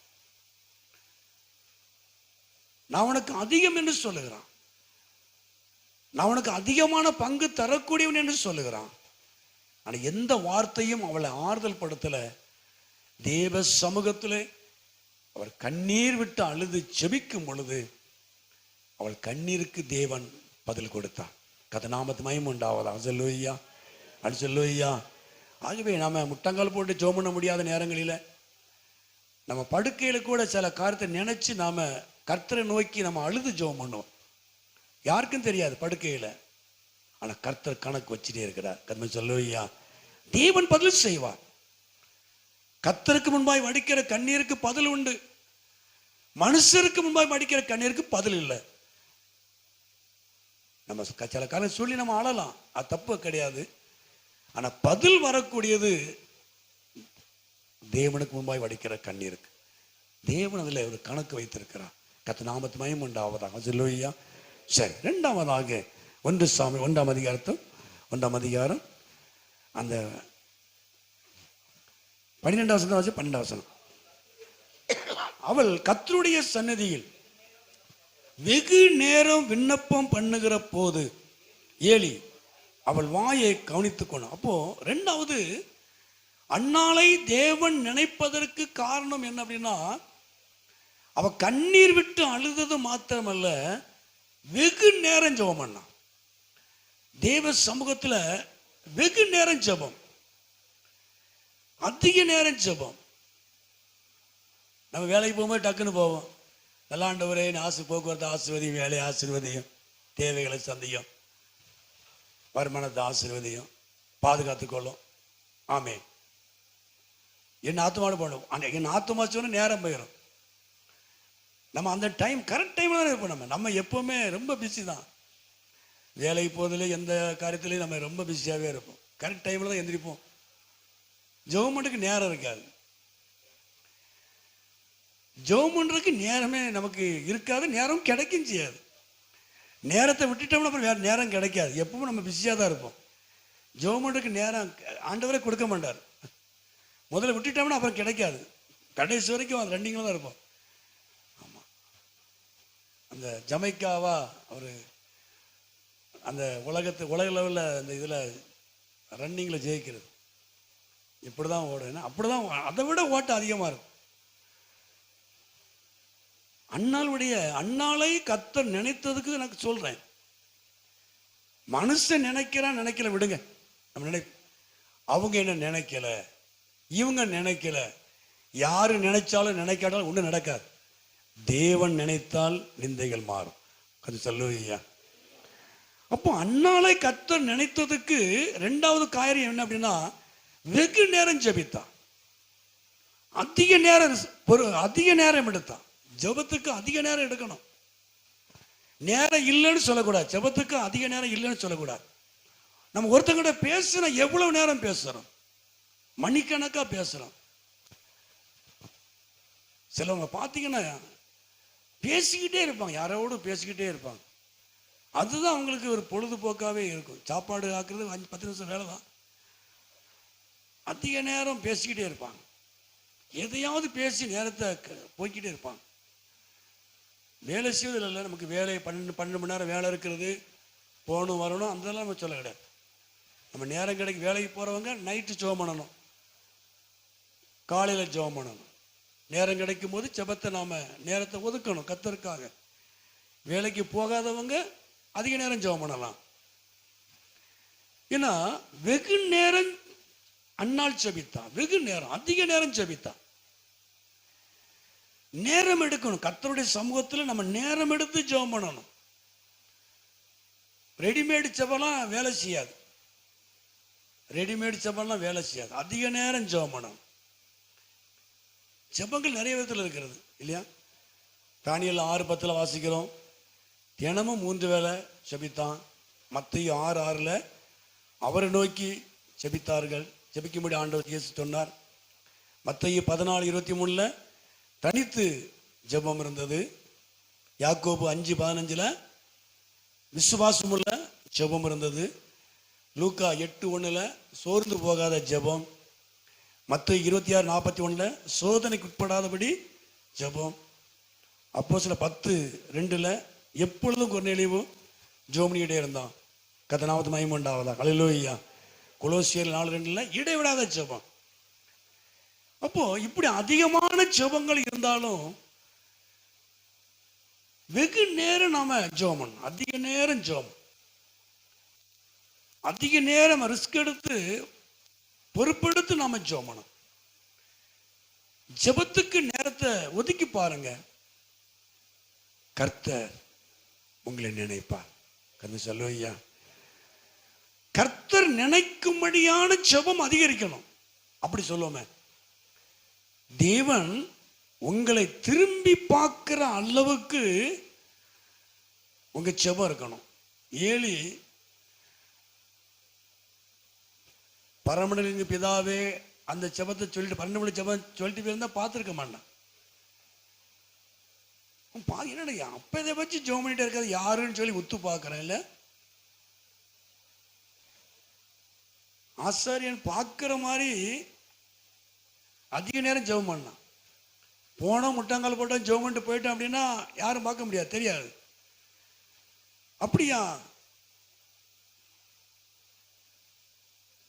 நான் உனக்கு அதிகம் என்று சொல்லுகிறான், நான் உனக்கு அதிகமான பங்கு தரக்கூடியவன் என்று சொல்லுகிறான். ஆனா எந்த வார்த்தையும் அவளை ஆறுதல் படுத்தல. தேவ சமூகத்திலே அவர் கண்ணீர் விட்டு அழுது செபிக்கும் பொழுது அவள் கண்ணீருக்கு தேவன் பதில் கொடுத்தார். கதநாமத்து மகிமை உண்டாவதா. அல்லேலூயா, அல்லேலூயா. ஆகவே நாம முட்டங்கால் போட்டு ஜெபம் பண்ண முடியாத நேரங்களில் நம்ம படுக்கையில கூட சில காரியத்தை நினைச்சு நாம கர்த்தரை நோக்கி நம்ம அழுது ஜெபம் பண்ணுவோம். யாருக்கும் தெரியாது படுக்கையில, ஆனா கர்த்தர் கணக்கு வச்சுட்டே இருக்கிறார். கர்ம அல்லேலூயா. தேவன் பதில் செய்வார். கர்த்தருக்கு முன்பாய் வடிக்கிற கண்ணீருக்கு பதில் உண்டு. மனுஷருக்கு முன்பாய் வடிக்கிற கண்ணீருக்கு பதில் இல்லை. நம்ம சில காலம் சொல்லி நம்ம ஆளலாம், அது தப்பு கிடையாது. ஆனா பதில் வரக்கூடியது தேவனுக்கு முன்பாய் வடிக்கிற கண்ணீருக்கு. தேவன் அதுல ஒரு கணக்கு வைத்திருக்கிறார். கர்த்தர் நாமத்து மகிமை உண்டாவதாக. அல்லேலூயா. சரி, 2ஆவதாக 1 சாமுவேல் 1ஆம் அதிகாரம் அந்த 12ஆம் வசனம் 12ஆம் வசனம். அவள் கர்த்தருடைய சந்நிதியில் வெகு நேரம் விண்ணப்பம் பண்ணுகிற போது ஏலி அவள் வாயை கவனித்துக் கொண்டான். அப்போ 2வது, அன்னாளை தேவன் நினைப்பதற்கு காரணம் என்ன அப்படின்னா, அவ கண்ணீர் விட்டு அழுதது மாத்திரமல்ல, வெகு நேரம் ஜெபம் பண்ணான். தேவ சமூகத்துல வெகு நேரம் ஜெபம், அதிக நேரம் ஜெபம். நம்ம வேலைக்கு போகும்போது டக்குன்னு போவோம், நல்ல ஆண்டவரே போக்குவரத்து ஆசீர்வதியும், வேலையை ஆசீர்வதியும், தேவைகளை சந்தியும், வருமானத்தை ஆசீர்வதியும், பாதுகாத்துக்கொள்ளும். ஆமே. என் ஆத்மாவோட போகணும். என் ஆத்மா சொன்ன நேரம் போயிடும். நம்ம அந்த டைம் கரெக்ட் டைம்ல தான் இருப்போம். நம்ம எப்பவுமே ரொம்ப பிஸி தான். வேலைக்கு போதில் எந்த காரியத்திலையும் நம்ம ரொம்ப பிஸியாகவே இருப்போம். கரெக்ட் டைம்ல தான் எந்திரிப்போம். ஜெபம்க்கு நேரம் இருக்காது. ஜெபம்க்கு நேரமே நமக்கு இருக்காது, நேரம் கிடைக்கும் செய்யாது. நேரத்தை விட்டுட்டோம்னா அப்புறம் வேற நேரம் கிடைக்காது. எப்பவும் நம்ம பிஸியாக தான் இருப்போம். ஜெபம்க்கு நேரம் ஆண்டவரே கொடுக்க மாட்டார். முதல்ல விட்டுட்டோம்னா அப்புறம் கிடைக்காது. கடைசி வரைக்கும் அது ரன்னிங்கில் தான் இருப்போம். ஆமாம், அந்த ஜமைக்காவா ஒரு அந்த உலக லெவலில் அந்த இதில் ரன்னிங்கில் ஜெயிக்கிறது இப்படி தான் ஓடுனா, அப்படி தான். அதை விட ஓட்டம் அதிகமாக இருக்கும். அன்னாளை கர்த்தர் நினைத்ததுக்கு எனக்கு சொல்றேன். மனுஷன் நினைக்கல விடுங்க. நம்ம அவங்க என்ன நினைக்கல, இவங்க நினைக்கல, யாரு நினைச்சாலும் நினைக்காட்டாலும் ஒன்றும் நடக்காது. தேவன் நினைத்தால் நிந்தைகள் மாறும். அது சொல்லுவீங்க. அப்போ அன்னாளை கர்த்தர் நினைத்ததுக்கு 2வது காரியம் என்ன அப்படின்னா, வெகு நேரம் ஜெபித்தான். அதிக நேரம் எடுத்தான். ஜெபத்துக்கு அதிக நேரம் எடுக்கணும். நேரம் இல்லைன்னு சொல்லக்கூடாது. ஜெபத்துக்கு அதிக நேரம் இல்லைன்னு சொல்லக்கூடாது. நம்ம ஒருத்தங்கிட்ட பேசுனா எவ்வளவு நேரம் பேசுறோம்? மணிக்கணக்கா பேசுறோம். சிலவங்க பார்த்தீங்கன்னா பேசிக்கிட்டே இருப்பாங்க, யாரோடு பேசிக்கிட்டே இருப்பாங்க. அதுதான் அவங்களுக்கு ஒரு பொழுதுபோக்காவே இருக்கும். சாப்பாடு ஆக்குறது 5-10 நிமிஷம் வேலை தான். அதிக நேரம் பேசிக்கிட்டே இருப்பாங்க. எதையாவது பேசி நேரத்தை போய்கிட்டே இருப்பாங்க. வேலை செய்வதில் இல்லை. நமக்கு வேலை 12 மணி நேரம் வேலை இருக்கிறது, போகணும் வரணும், அதெல்லாம் நம்ம சொல்ல கிடையாது. நம்ம நேரம் கிடைக்கும். வேலைக்கு போகிறவங்க நைட்டு ஜெபம் பண்ணணும், காலையில் ஜெபம் பண்ணணும், நேரம் கிடைக்கும் போது ஜெபத்தை நாம நேரத்தை ஒதுக்கணும் கர்த்தருக்காக. வேலைக்கு போகாதவங்க அதிக நேரம் ஜெபம் பண்ணலாம். ஏன்னா வெகு நேரம் அன்னாள் ஜெபித்தா, வெகு நேரம் அதிக நேரம் ஜெபித்தா. நேரம் எடுக்கணும். கர்த்தருடைய சமூகத்தில் நம்ம நேரம் எடுத்து ஜெபம் பண்ணணும். ரெடிமேடு ஜெபம்லாம் வேலை செய்யாது. ரெடிமேடு ஜெபம்லாம் வேலை செய்யாது. அதிக நேரம் ஜெபம் பண்ணணும். ஜெபங்கள் நிறைய விதத்தில் இருக்கிறது இல்லையா? தானியேல் 6:10 வாசிக்கிறோம், தினமும் 3 வேளை ஜெபித்தான். மத்தேயு 6:6 அவரை நோக்கி ஜெபித்தார்கள், ஜெபிக்கும்படி ஆண்டவர் இயேசு சொன்னார். மத்தேயு 14:23 தனித்து ஜெபம் இருந்தது. யாக்கோபு 5:15 விசுவாசமுள்ள ஜெபம் இருந்தது. லூக்கா 8:1 சோர்ந்து போகாத ஜெபம். மத்தேயு 26:41 சோதனைக்கு உட்படாதபடி ஜெபம். அப்போஸ்தலர் 10:2 எப்பொழுதும் கொர்நேலியுவும் ஜெபம்னியிலே இருந்தான். கர்த்தர் நாமத்துக்கு மகிமை உண்டாவதாக. ஹல்லேலூயா. கொலோசியர் 4:2 இடைவிடாத ஜெபம். அப்போ இப்படி அதிகமான ஜெபங்கள் இருந்தாலும் வெகு நேரம் நாம ஜெபம் பண்ணணும். அதிக நேரம் ஜெபம், அதிக நேரம் ரிஸ்க் எடுத்து பொறுப்பெடுத்து நாம ஜெபம் பண்ணணும். ஜெபத்துக்கு நேரத்தை ஒதுக்கி பாருங்க, கர்த்தர் உங்களை நினைப்பார். கர்த்தர் சொல்லுவையா, கர்த்தர் நினைக்கும்படியான ஜெபம் அதிகரிக்கணும். அப்படி சொல்லுவோமே, தேவன் உங்களை திரும்பி பார்க்கிற அளவுக்கு உங்க ஜெபம் இருக்கணும். ஏலி பரமண்டலின் பிதாவே அந்த ஜெபத்தை சொல்லிட்டு 12 மணி ஜெபம் சொல்லிட்டு போயிருந்தா பார்த்துருக்க மாட்டான். என்னடா அப்ப இதை வச்சு ஜெபம் பண்ணிட்டு இருக்காது யாருன்னு சொல்லி உத்து பார்க்கறேன் இல்ல. ஆசாரியன் பார்க்கிற மாதிரி அதிக நேரம் ஜெபம் பண்ணான். போனா முட்டாங்கால் போட்டா ஜெபம் பண்ணிட்டு போயிட்டான் அப்படின்னா யாரும் பார்க்க முடியாது, தெரியாது. அப்படியா?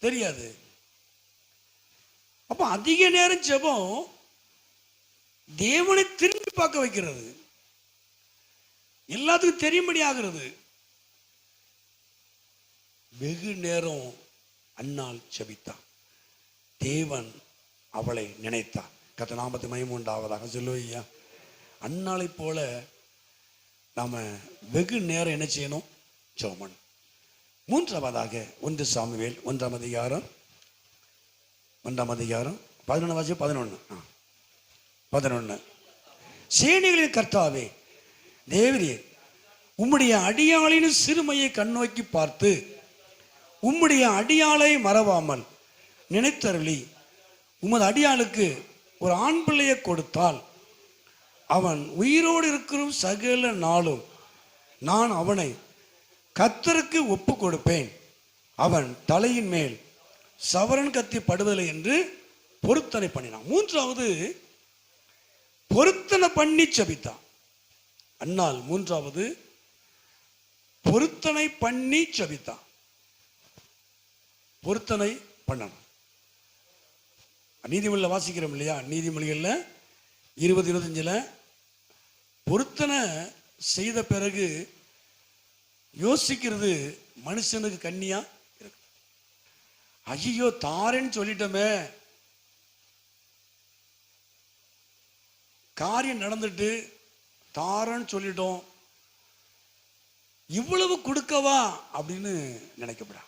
தெரியாது. அப்ப அதிக நேரம் ஜெபம் தேவனை திரும்பி பார்க்க வைக்கிறது, எல்லாத்துக்கும் தெரியும்படி ஆகிறது. வெகு நேரம் அன்னாள் ஜெபித்தான், தேவன் அவளை நினைத்தார். கர்த்தர் நாமத்துக்கு மகிமை உண்டாவதாக. சொல்லுவையா, அன்னாளை போல நாம வெகு நேரம் என்ன செய்யணும்? ஜெபம் பண்ணணும். மூன்றாவதாக 1 சாமுவேல் 1ஆம் அதிகாரம் 11 சேனைகளின் கர்த்தாவே தேவரே, உம்முடைய அடியாளின் சிறுமையை கண்ணோக்கி பார்த்து உம்முடைய அடியாளை மறவாமல் நினைத்தருளி உமது அடியாளுக்கு ஒரு ஆண் பிள்ளையை கொடுத்தால் அவன் உயிரோடு இருக்கிற சகல நாளும் நான் அவனை கர்த்தருக்கு ஒப்பு கொடுப்பேன். அவன் தலையின் மேல் சவரன் கத்தி படுவதில்லை என்று பொருத்தனை பண்ணினான். மூன்றாவது பொருத்தனை பண்ணி ஜெபித்தான் அன்னாள். மூன்றாவது பொருத்தனை பண்ணி ஜெபித்தான். பொருத்தனை பண்ணணும். நீதிமொழியில் வாசிக்கிறோம் இல்லையா? நீதிமொழிகள்ல 20:25 பொருத்தனை செய்த பிறகு யோசிக்கிறது மனுஷனுக்கு கண்ணியா இருக்கு. ஐயோ தாரேன்னு சொல்லிட்டோமே, காரியம் நடந்துட்டு தாரன்னு சொல்லிட்டோம், இவ்வளவு கொடுக்கவா அப்படின்னு நினைக்கப்படா.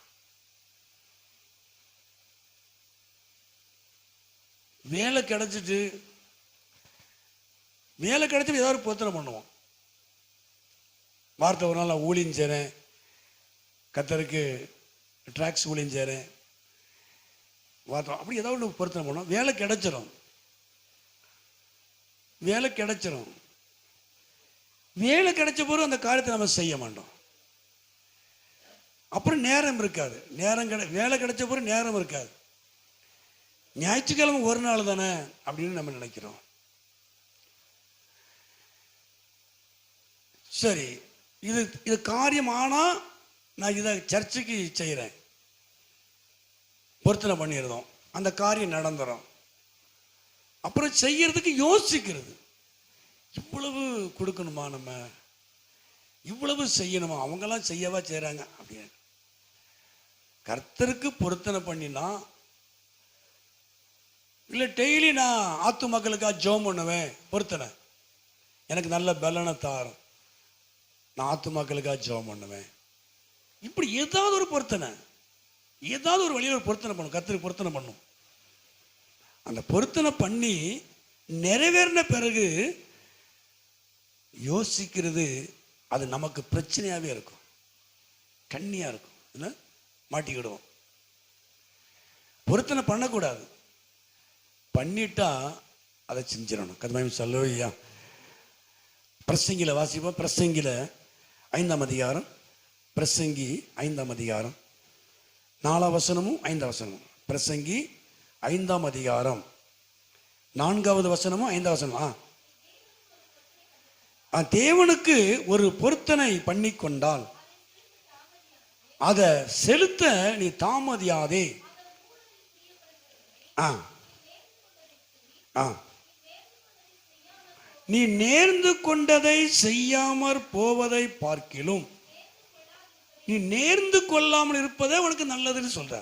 வேலை கிடைச்சிட்டு ஏதாவது பொருத்தனை பண்ணுவோம். வார்த்தை ஒரு நாள் நான் ஊழியம் செய்கிறேன், கர்த்தருக்கு ட்ராக்ஸ் ஊழியம் செய்கிறேன், வார்த்தை அப்படி ஏதாவது ஒன்று பொருத்தனை பண்ணுவோம். வேலை கிடைச்சிடும். வேலை கிடைச்ச போது அந்த காரியத்தை நம்ம செய்ய மாட்டோம். அப்புறம் நேரம் இருக்காது. வேலை கிடைச்ச போது நேரம் இருக்காது. ஞாயிற்றுக்கிழமை ஒரு நாள் தானே அப்படின்னு நம்ம நினைக்கிறோம். சரி, இது காரியம் ஆனா நான் இதை சர்ச்சுக்கு செய்கிறேன், பொருத்தனை பண்ணிடுறோம், அந்த காரியம் நடந்துடும். அப்புறம் செய்யறதுக்கு யோசிக்கிறது. இவ்வளவு கொடுக்கணுமா, நம்ம இவ்வளவு செய்யணுமா, அவங்கெல்லாம் செய்யவா செய்கிறாங்க அப்படின்னு. கர்த்தருக்கு பொருத்தனை பண்ணினா, இல்லை டெய்லி நான் ஆத்து மக்களுக்காக ஜெபம் பண்ணுவேன், பொருத்தனை எனக்கு நல்ல பலனை தாரும், நான் ஆத்து மக்களுக்காக ஜெபம் பண்ணுவேன், இப்படி ஏதாவது ஒரு பொருத்தனை, ஏதாவது ஒரு வழியில் ஒரு பொருத்தனை பண்ணும். கர்த்தருக்கு பொருத்தனை பண்ணும். அந்த பொருத்தனை பண்ணி நிறைவேறின பிறகு யோசிக்கிறது, அது நமக்கு பிரச்சனையாகவே இருக்கும், கண்ணியாக இருக்கும், என்ன மாட்டிக்கிடுவோம். பொருத்தனை பண்ணக்கூடாது, பண்ணிட்டா அதை செஞ்சிடணும். கர்த்தர் சொல்லுவையா. பிரசங்கில வாசிப்போம். பிரசங்கில 5ஆம் அதிகாரம், பிரசங்கி 5ஆம் அதிகாரம் 4ஆம் வசனமும் 5ஆம் வசனமும். பிரசங்கி 5ஆம் அதிகாரம் 4வது வசனமும் 5ஆம் வசனம். தேவனுக்கு ஒரு பொருத்தனை பண்ணி கொண்டால் அதை செலுத்த நீ தாமதியாதே. நீ நேர்ந்து கொண்டதை செய்யாமற் போவதை பார்க்கிலும் நீ நேர்ந்து கொள்ளாமல் இருப்பதே உனக்கு நல்லதுன்னு சொல்ற.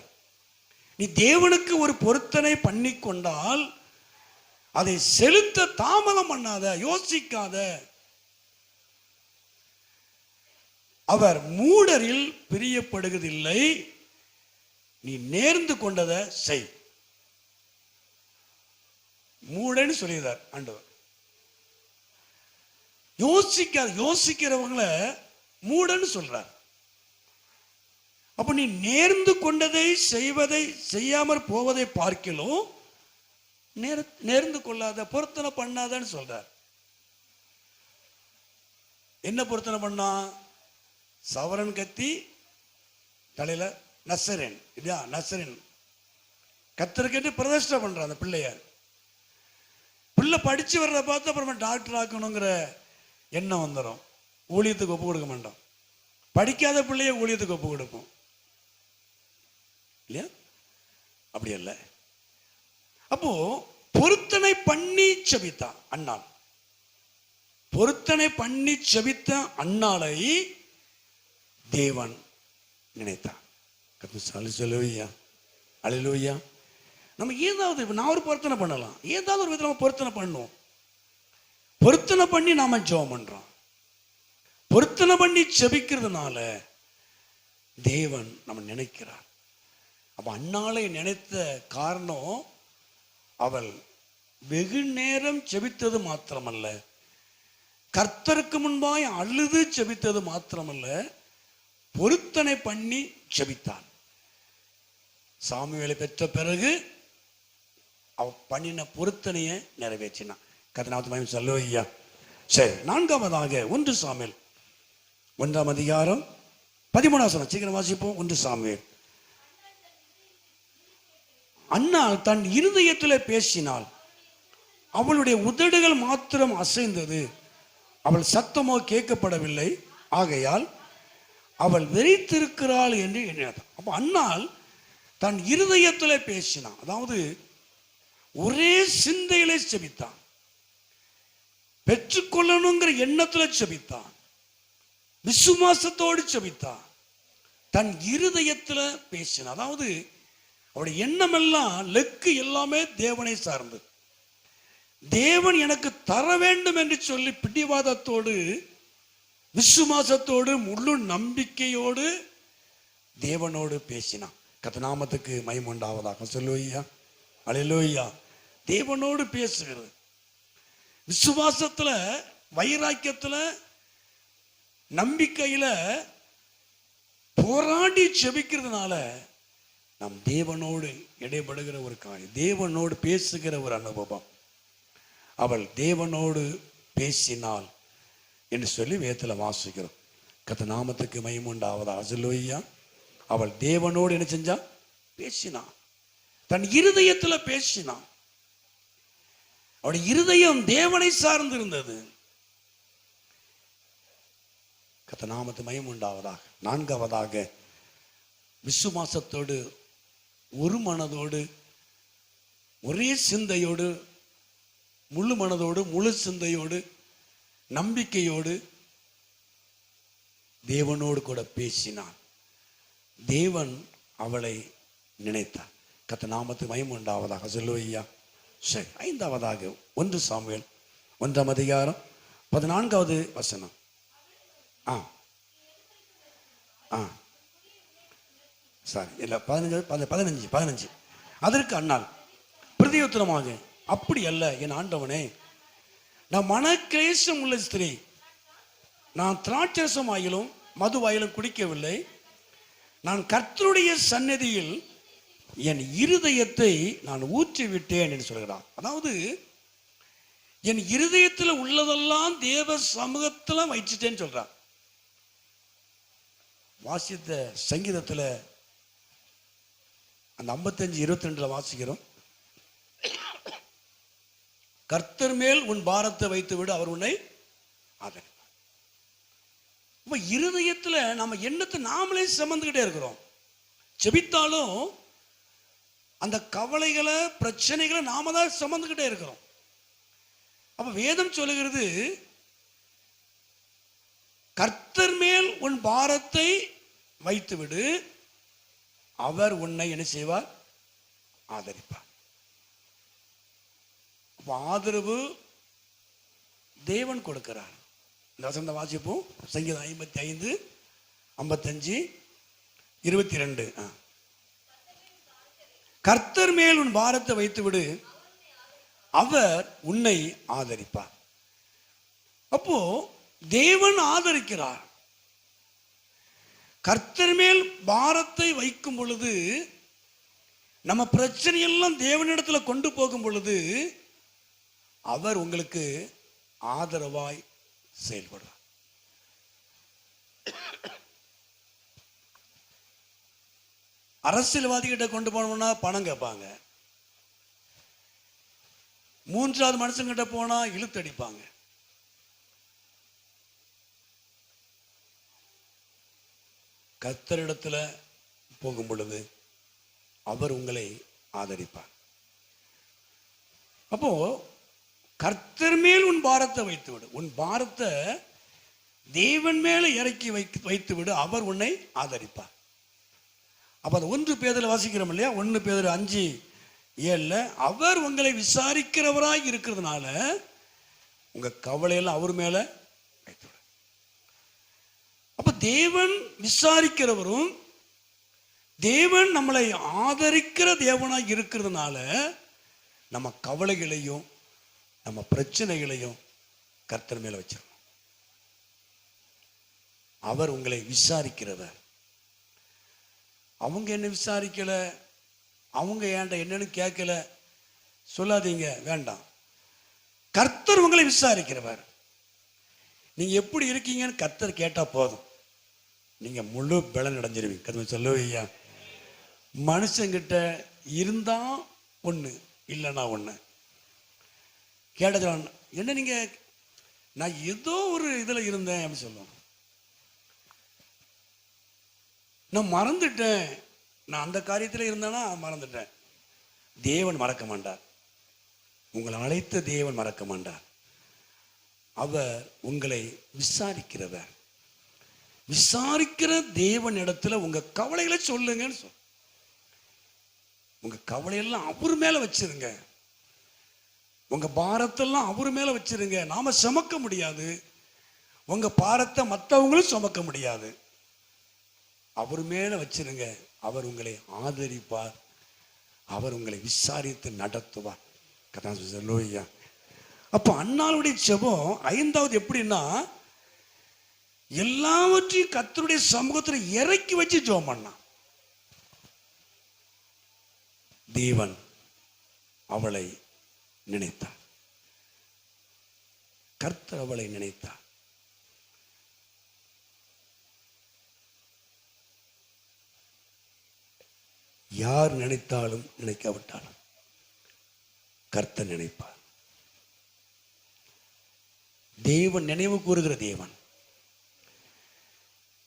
நீ தேவனுக்கு ஒரு பொருத்தனை பண்ணி கொண்டால் அதை செலுத்த தாமதம் பண்ணாத, யோசிக்காத. அவர் மூடரில் பிரியப்படுவதில்லை, நீ நேர்ந்து கொண்டதை செய். மூடன்னு சொல்லிடுறார் ஆண்டவர். யோசிக்கிறவங்கள மூடன்னு சொல்றார். அப்ப நீ நேர்ந்து கொண்டதை செய்வதை செய்யாமற் போவதை பார்க்கிலும் நேர்ந்து கொள்ளாத, பொருத்தனை பண்ணாதன்னு சொல்றார். என்ன பொருத்தனை பண்ணா? சவரன் கத்தி தலையில நசரேன், இல்லையா? நசரேன் கத்தருக்கு பிரதிஷ்டை பண்றான் அந்த பிள்ளைய. பிள்ளை படிச்சு வர்றத பார்த்து அப்புறமா டாக்டர் ஆக்கணுங்கிற எண்ணம் வந்துடும். ஊழியத்துக்கு ஒப்பு கொடுக்க மாட்டோம். படிக்காத பிள்ளைய ஊழியத்துக்கு ஒப்பு கொடுப்போம், இல்லையா? அப்படி அல்ல. அப்போ பொருத்தனை பண்ணி செபித்தான் அண்ணாள். பொருத்தனை பண்ணி செபித்த அண்ணாளை தேவன் நினைத்தான். அல்லேலூயா, அல்லேலூயா. நம்ம ஏதாவது, நான் ஒரு பொருத்தனை பண்ணலாம், ஏதாவது ஒரு விதத்தில் நம்ம பொருத்தனை பண்ணுவோம். பொருத்தனை பண்ணி நாம ஜெபம் பண்றோம். பொருத்தனை பண்ணி செபிக்கிறதுனால தேவன் நம்ம நினைக்கிறார். அப்ப அண்ணாளை நினைத்த காரணம், அவள் வெகு நேரம் செபித்தது மாத்திரமல்ல, கர்த்தருக்கு முன்பாய் அழுது செபித்தது மாத்திரமல்ல, பொருத்தனை பண்ணி செபித்தாள். சாமுவேலை பெற்ற பிறகு அவ பண்ணின பொருத்தனையை நிறைவேற்றினான். கர்த்தருக்கு அல்லேலூயா. சரி, 4வதாக 1 சாமுவேல் 1ஆம் அதிகாரம் 13ஆம் வசனம். சீக்கிரம் வாசிப்போம். 1 சாமுவேல். அன்னாள் தன் இருதயத்திலே பேசினாள், அவளுடைய உதடுகள் மாத்திரம் அசைந்தது, அவள் சத்தமோ கேட்கப்படவில்லை, ஆகையால் அவள் வெறித்திருக்கிறாள் என்று எண்ணினார். அப்ப அன்னாள் தன் இருதயத்திலே பேசினான், அதாவது ஒரே சிந்தையிலே செபித்தான், பெற்றுக்கொள்ளணுங்கிற எண்ணத்துல செபித்தான், விசுவாசத்தோடு செபித்தான், தன் இருதயத்துல பேசினான். அதாவது அவருடைய எண்ணம் எல்லாம், லெக்கு எல்லாமே தேவனை சார்ந்து, தேவன் எனக்கு தர வேண்டும் என்று சொல்லி பிடிவாதத்தோடு, விசுவாசத்தோடு, முழு நம்பிக்கையோடு தேவனோடு பேசினான். கர்த்தர் நாமத்துக்கு மகிமை உண்டாவதாக. சொல்லுவையா, அல்லேலூயா. தேவனோடு பேசுகிறது, விசுவாசத்துல, வைராக்கியத்துல, நம்பிக்கையில போராடி செபிக்கிறதுனால நாம் தேவனோடு இடைபடுகிற ஒரு காரியம், தேவனோடு பேசுகிற ஒரு அனுபவம். அவள் தேவனோடு பேசினாள் என்று சொல்லி வேதத்துல வாசிக்கிறோம். கர்த்தர் நாமத்துக்கு மகிமை உண்டாவதாக. அல்லேலூயா. அவள் தேவனோடு என்ன செஞ்சா? பேசினான், தன் இருதயத்துல பேசினான். அவளுடைய இருதயம் தேவனை சார்ந்து இருந்தது. கர்த்தர் நாமத்துக்கு மகிமை உண்டாவதாக. 4வதாக விசுவாசத்தோடு, ஒரு மனதோடு, ஒரே சிந்தையோடு முழு மனதோடு முழு சிந்தையோடு நம்பிக்கையோடு தேவனோடு கூட பேசினான். தேவன் அவளை நினைத்தார். கர்த்தர் நாமத்துக்கு மகிமை உண்டாவதாக. சொல்லுவையா. சரி, 5ஆவதாக 1 சாமுவேல் 1ஆம் அதிகாரம் 14வது வசனம். சாரி இல்லை 15. அதற்கு அன்னாள் பிரதியுத்தரமாக, அப்படி அல்ல என் ஆண்டவனே, நான் மனக்லேசம் உள்ள ஸ்திரீ, நான் திராட்சரசம் ஆயிலும் மதுவாயிலும் குடிக்கவில்லை. நான் கர்த்தருடைய சந்நிதியில் என் இருதயத்தை நான் ஊற்றி விட்டேன் என்று சொல்கிறான். அதாவது என் இருதயத்தில் உள்ளதெல்லாம் தேவ சமூகத்தில் வச்சிட்டேன்னு சொல்றான். வாசித்த சங்கீதத்தில் அந்த 55:22 வாசிக்கிறோம், கர்த்தர் மேல் உன் பாரத்தை வைத்து விடு, அவர் உன்னை ஆதரிப்பார். இப்ப இருதயத்துல நம்ம எண்ணத்தை நாமளே சுமந்துக்கிட்டே இருக்கிறோம். ஜெபித்தாலும் அந்த கவலைகளை பிரச்சனைகளை நாம தான் சுமந்துக்கிட்டே இருக்கிறோம். அப்ப வேதம் சொல்லுகிறது, கர்த்தர் மேல் உன் பாரத்தை வைத்து விடு, அவர் உன்னை என்ன செய்வார்? ஆதரிப்பார். அப்ப ஆதரவு தேவன் கொடுக்கிறார். இந்த வசந்த வாசிப்போம். சங்கீதம் 55, 55, 22. கர்த்தர் மேல் உன் பாரத்தை வைத்து விடு, அவர் உன்னை ஆதரிப்பார். அப்போ தேவன் ஆதரிக்கிறார். கர்த்தர் மேல் பாரத்தை வைக்கும் பொழுது, நம்ம பிரச்சனையெல்லாம் தேவனிடத்துல கொண்டு போகும் பொழுது, அவர் உங்களுக்கு ஆதரவாய் செயல்படுவார். அரசியல்வாதிகிட்ட கொண்டு போனோம்னா பணம் கேட்பாங்க. 3வது மனுஷங்கிட்ட போனா இழுத்தடிப்பாங்க. கர்த்தரிடத்துல போகும் பொழுது அவர் உங்களை ஆதரிப்பார். அப்போ கர்த்தர் மேல் உன் பாரத்தை வைத்து விடு, உன் பாரத்தை தேவன் மேல இறக்கி வைத்து விடு, அவர் உன்னை ஆதரிப்பார். அப்ப அது 1 பேதுருல வாசிக்கிறோம் இல்லையா? 1 பேதுரு 5:7 அவர் உங்களை விசாரிக்கிறவராய் இருக்கிறதுனால உங்க கவலையெல்லாம் அவர் மேல வைத்து விடு. அப்ப தேவன் விசாரிக்கிறவரும் தேவன் நம்மளை ஆதரிக்கிற தேவனாய் இருக்கிறதுனால நம்ம கவலைகளையும் நம்ம பிரச்சனைகளையும் கர்த்தர் மேல வச்சிருக்கோம். அவர் உங்களை விசாரிக்கிறவர். அவங்க என்ன விசாரிக்கல, அவங்க ஏன்டா என்னன்னு கேட்கல சொல்லாதீங்க, வேண்டாம். கர்த்தர் உங்களை விசாரிக்கிறவர். நீங்க எப்படி இருக்கீங்கன்னு கர்த்தர் கேட்டா போதும், நீங்க முழு பலன் அடைஞ்சிருவீங்க. கர்த்தர் சொல்லுவீங்க, மனுஷங்கிட்ட இருந்தா ஒண்ணு, இல்லைன்னா ஒண்ணு. கேட்டது என்ன, நீங்க நான் ஏதோ ஒரு இதுல இருந்தேன் அப்படின்னு சொல்லுவோம். நான் மறந்துட்டேன், நான் அந்த காரியத்தில் இருந்தேன்னா மறந்துட்டேன். தேவன் மறக்க மாட்டார். உங்களை அழைத்த தேவன் மறக்க மாட்டார். அவர் உங்களை விசாரிக்கிறவர். விசாரிக்கிற தேவன் இடத்துல உங்க கவலைகளை சொல்லுங்கன்னு சொல். உங்க கவலையெல்லாம் அவர் மேல வச்சிருங்க. உங்க பாரத்தெல்லாம் அவர் மேல வச்சிருங்க. நாம சுமக்க முடியாது, உங்க பாரத்தை மற்றவங்களும் சுமக்க முடியாது. அவர் மேல வச்சிருங்க. அவர் உங்களை ஆதரிப்பார். அவர் உங்களை விசாரித்து நடத்துவார். கதாலோய்யா. அப்ப அன்னாளுடைய ஜெபம் 5வது எப்படின்னா, எல்லாவற்றையும் கர்த்தருடைய சமூகத்தில் இறக்கி வச்சு ஜெபம் பண்ணா. தேவன் அவளை நினைத்தார். கர்த்தர் அவளை நினைத்தார். யார் நினைத்தாலும் நினைக்காவிட்டாலும் கர்த்தர் நினைப்பார். தேவன் நினைவு கூறுகிற தேவன்.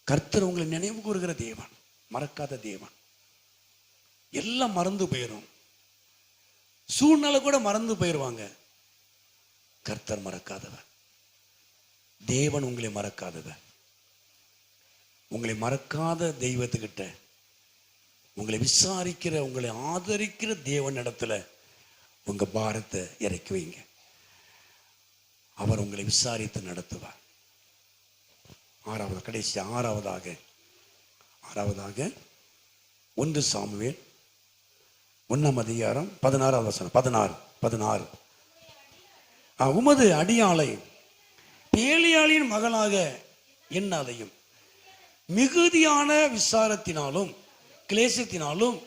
கர்த்தர் உங்களை நினைவு கூறுகிற தேவன், மறக்காத தேவன். எல்லாம் மறந்து போயிடும், சூழ்நிலை கூட மறந்து போயிடுவாங்க. கர்த்தர் மறக்காதவர். தேவன் உங்களை மறக்காதவர். உங்களை மறக்காத தெய்வத்துக்கிட்ட, உங்களை விசாரிக்கிற, உங்களை ஆதரிக்கிற தேவன் இடத்துல உங்க பாரத்தை இறக்கி வைங்க. அவர் உங்களை விசாரித்து நடத்துவார். ஆறாவதாக 1 சாமுவேல் 1 16 16. உமது அடியாளை பேலியாளின் மகளாக எண்ணாதையும், மிகுதியான விசாரத்தினாலும் கிளேசத்தினாலும்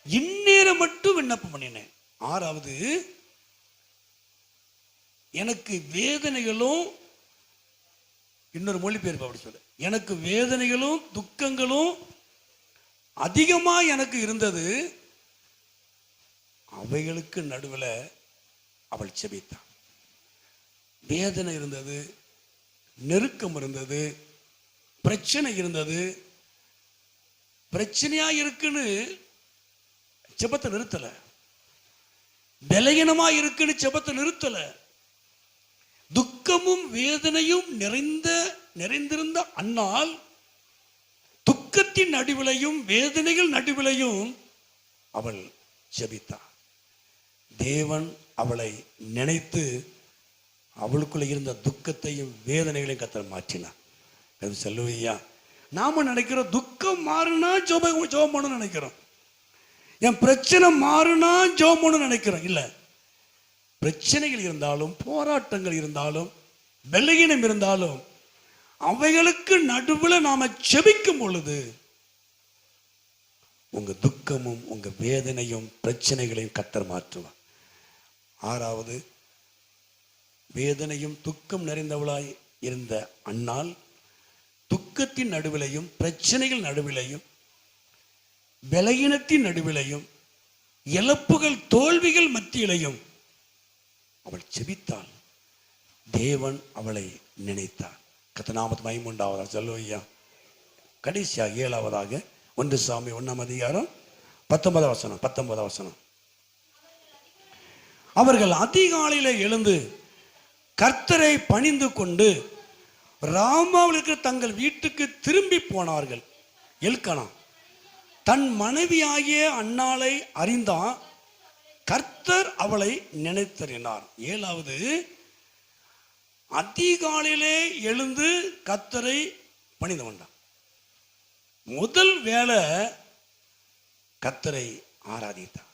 இந்நேரம் மட்டும் விண்ணப்பம் பண்ணினேன். 6வது, எனக்கு வேதனைகளும், இன்னொரு மொழிபெயர்ப்பு அப்படி சொல்ல, எனக்கு வேதனைகளும் துக்கங்களும் அதிகமா எனக்கு இருந்தது. அவைகளுக்கு நடுவில் அவள் செபித்தாள். வேதனை இருந்தது, நெருக்கம் இருந்தது, பிரச்சனை இருந்தது. பிரச்சனையா இருக்குன்னு செபத்தை நிறுத்தல, பலகீனமா இருக்குன்னு செபத்தை நிறுத்தல. துக்கமும் வேதனையும் நிறைந்திருந்த அன்னாள் துக்கத்தின் நடுவிலையும் வேதனைகள் நடுவிலையும் அவள் ஜெபித்தாள். தேவன் அவளை நினைத்து அவளுக்குள்ள இருந்த துக்கத்தையும் வேதனைகளையும் கர்த்தர் மாற்றினார். சொல்லுவையா, நாம நினைக்கிறோம் துக்கம் மாறுனா ஜெபம் பண்ணணும்னு நினைக்கிறோம், என் பிரச்சனை மாறுனா ஜெபம் பண்ணணும்னு நினைக்கிறோம். இல்லை, பிரச்சனைகள் இருந்தாலும் போராட்டங்கள் இருந்தாலும் பலகீனம் இருந்தாலும் அவைகளுக்கு நடுவில் நாம ஜெபிக்கும் பொழுது உங்க துக்கமும் உங்க வேதனையும் பிரச்சனைகளையும் கர்த்தர் மாற்றுவார். 6வது, வேதனையும் துக்கம் நிறைந்தவளாய் இருந்த அன்னாள் துக்கத்தின் நடுவிலையும் பிரச்சனைகள் நடுவிலையும் பலகீனத்தின் நடுவிலையும் இழப்புகள் தோல்விகள் மத்தியிலையும் அவள் செபித்தாள். தேவன் அவளை நினைத்தார். கர்த்தர் நாமத்துக்கு மகிமை உண்டாவதாக. சொல்லுவையா. கடைசியாக 7வதாக 1 சாமுவேல் 1 19 வசனம். அவர்கள் அதிகாலையில எழுந்து கர்த்தரை பணிந்து கொண்டு ராமாவில் இருக்கிற தங்கள் வீட்டுக்கு திரும்பி போனார்கள். எல்கானா தன் மனைவியாகிய அன்னாளை அறிந்தான், கர்த்தர் அவளை நினைத்தறினார். 7வது, அதிகாலையிலே எழுந்து கர்த்தரை பணிந்து கொண்டான். முதல் வேலை கர்த்தரை ஆராதித்தான்.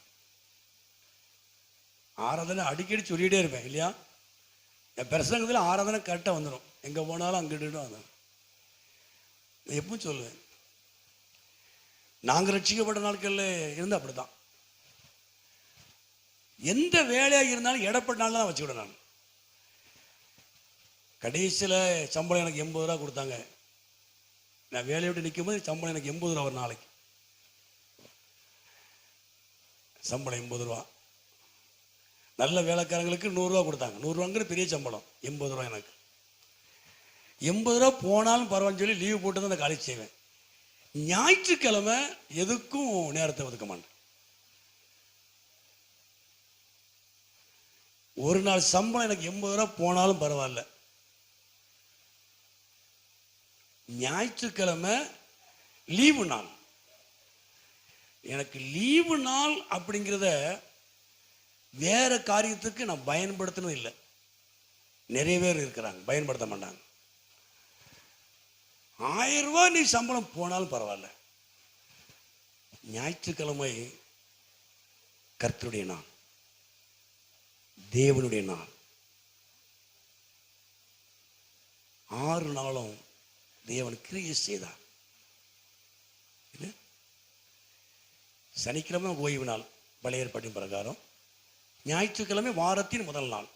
ஆராதனை அடிக்கடி சொல்லிட்டே இருப்பேன் இல்லையா? என் பிரசங்கத்தில் ஆராதனை கரெக்டாக வந்துடும், எங்கே போனாலும் அங்கிட்டு வந்துடும். எப்பவும் சொல்லுவேன், நாங்கள் ரட்சிக்கப்பட்ட நாட்களில் இருந்து அப்படித்தான். எந்த வேலையாக இருந்தாலும் இடப்பட்ட நாள் தான் வச்சுக்கிட. நான் கடைசியில் சம்பளம் எனக்கு 80 ரூபா கொடுத்தாங்க. நான் வேலையை விட்டு நிற்கும் போது சம்பளம் எனக்கு 80 ரூபா ஒரு நாளைக்கு. சம்பளம் 80 ரூபா. நல்ல வேலைக்காரங்களுக்கு 100 ரூபா கொடுத்தாங்க. 100 ரூபாங்கிற பெரிய சம்பளம். 80 ரூபா எனக்கு. 80 ரூபா போனாலும் பரவாயில்ல சொல்லி லீவு போட்டு தான் அந்த காலேஜ் செய்வேன். ஞாயிற்றுக்கிழமை எதுக்கும் நேரத்தை ஒதுக்க மாட்டேன். ஒரு நாள் சம்பளம் எனக்கு 80 ரூபா போனாலும் பரவாயில்ல, ஞாயிற்றுக்கிழமை லீவு நாள். எனக்கு லீவு நாள் அப்படிங்கிறத வேற காரியத்துக்கு நான் பயன்படுத்தணும் இல்லை. நிறைய பேர் இருக்கிறாங்க பயன்படுத்த மாட்டாங்க. 1000 ரூபாய் நீ சம்பளம் போனாலும் பரவாயில்ல, ஞாயிற்றுக்கிழமை கர்த்தருடைய நாள், தேவனுடைய நாள். 6 நாளும் தேவன் கிரியை செய்தார். சனிக்கிழமை ஓய்வு நாள் பழைய ஏற்பாட்டின் பிரகாரம், ஞாயிற்றுக்கிழமை வாரத்தின் முதல் நாள்.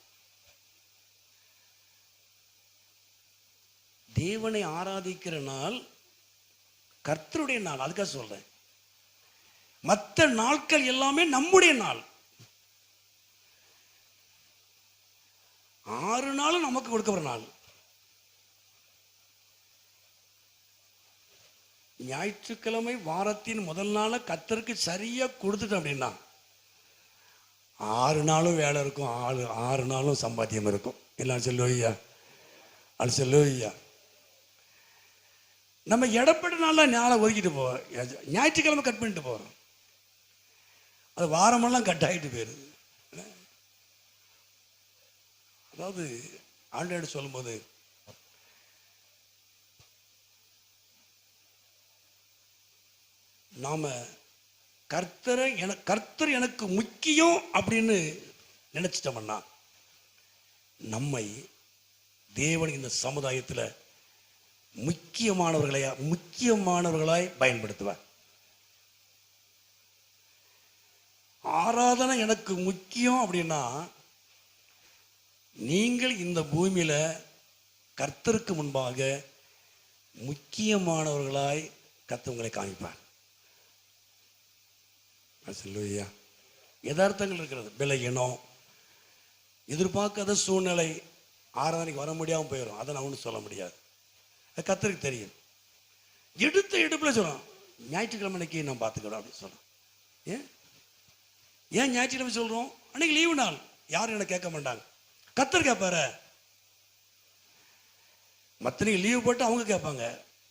தேவனை ஆராதிக்கிற நாள் கர்த்தருடைய நாள். அதுக்காக சொல்றேன், மற்ற நாட்கள் எல்லாமே நம்முடைய நாள். 6 நாளும் நமக்கு கொடுக்கிற நாள். ஞாயிற்றுக்கிழமை வாரத்தின் முதல் நாளை கர்த்தருக்கு சரியா கொடுத்துட்டோம் அப்படின்னா 6 நாளும் வேலை இருக்கும், 6 நாளும் சம்பாத்தியம் இருக்கும். எல்லாம் சொல்லுவையா, அது சொல்லுவையா. நம்ம இடப்பட்ட நாளில் நாளை ஒதுக்கிட்டு போவோம், ஞாயிற்றுக்கிழமை கட் பண்ணிட்டு போகிறோம், அது வாரமெல்லாம் கட் ஆகிட்டு போயிடுது. அதாவது ஆண்டவர் சொல்லும்போது நாம கர்த்தர் எனக்கு முக்கியம் அப்படின்னு நினைச்சிட்டோம்னா நம்மை தேவன் இந்த சமுதாயத்தில் முக்கியமானவர்களாய் பயன்படுத்துவார். ஆராதனை எனக்கு முக்கியம் அப்படின்னா நீங்கள் இந்த பூமியில கர்த்தருக்கு முன்பாக முக்கியமானவர்களாய் கர்த்தர் உங்களை காமிப்பார். அல்லேலூயா. யதார்த்தங்கள் இருக்கிறது, விலகினோம், எதிர்பார்க்காத சூழ்நிலை, ஆராதனைக்கு வர முடியாமல் போயிடும், அதை நான் ஒன்றும் சொல்ல முடியாது, அது கர்த்தருக்கு தெரியும். எடுத்த எடுப்பில் சொல்கிறோம், ஞாயிற்றுக்கிழமை அன்னைக்கு நான் பார்த்துக்கிறோம் அப்படின்னு சொல்கிறோம். ஏன் ஞாயிற்றுக்கிழமை சொல்கிறோம்? அன்னைக்கு லீவு நாள், யாரும் என்ன கேட்க மாட்டாங்க, கர்த்தர் கேட்பாரு. மற்றனைக்கு லீவு போட்டு அவங்க கேட்பாங்க,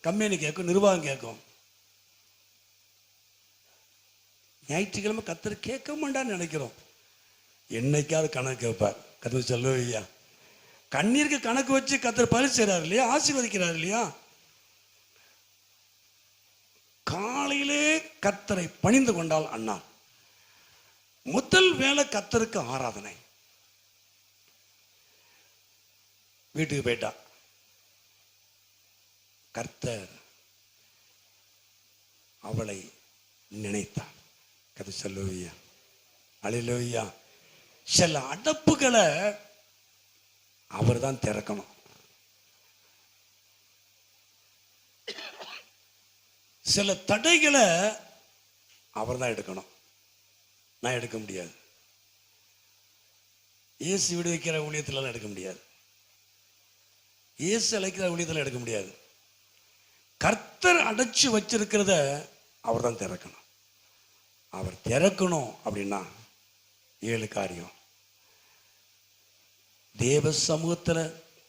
கம்பெனி கேட்கும், நிர்வாகம் கேட்கும். ஞாயிற்றுக்கிழமை கர்த்தர் கேட்க மாட்டான்னு நினைக்கிறோம், என்னைக்காவது கணக்கு கேட்பார். கர்த்தர் சொல்லுவையா, கண்ணீருக்கு கணக்கு வச்சு கர்த்தர் பரிசு செய்றார் இல்லையா, ஆசீர்வதிக்கிறார் இல்லையா. காலையிலே கர்த்தரை பணிந்து கொண்டால் அண்ணா, முதல் வேலை கர்த்தருக்கு ஆராதனை. வீட்டுக்கு போயிட்டா கர்த்தர் அவளை நினைத்தார். கதை சொல்லுவியா, அல்லேலூயா. சில அடப்புகளை அவர் தான் திறக்கணும், சில தடைகளை அவர் தான் எடுக்கணும், நான் எடுக்க முடியாது. இயேசு விடுவிக்கிற ஊழியத்திலலாம் எடுக்க முடியாது, இயேசு அழைக்கிற ஊழியத்தில் எடுக்க முடியாது. கர்த்தர் அடைச்சு வச்சிருக்கிறத அவர் தான் திறக்கணும். அவர் திறக்கணும் அப்படின்னா 7 காரியம். தேவ சமூகத்தில்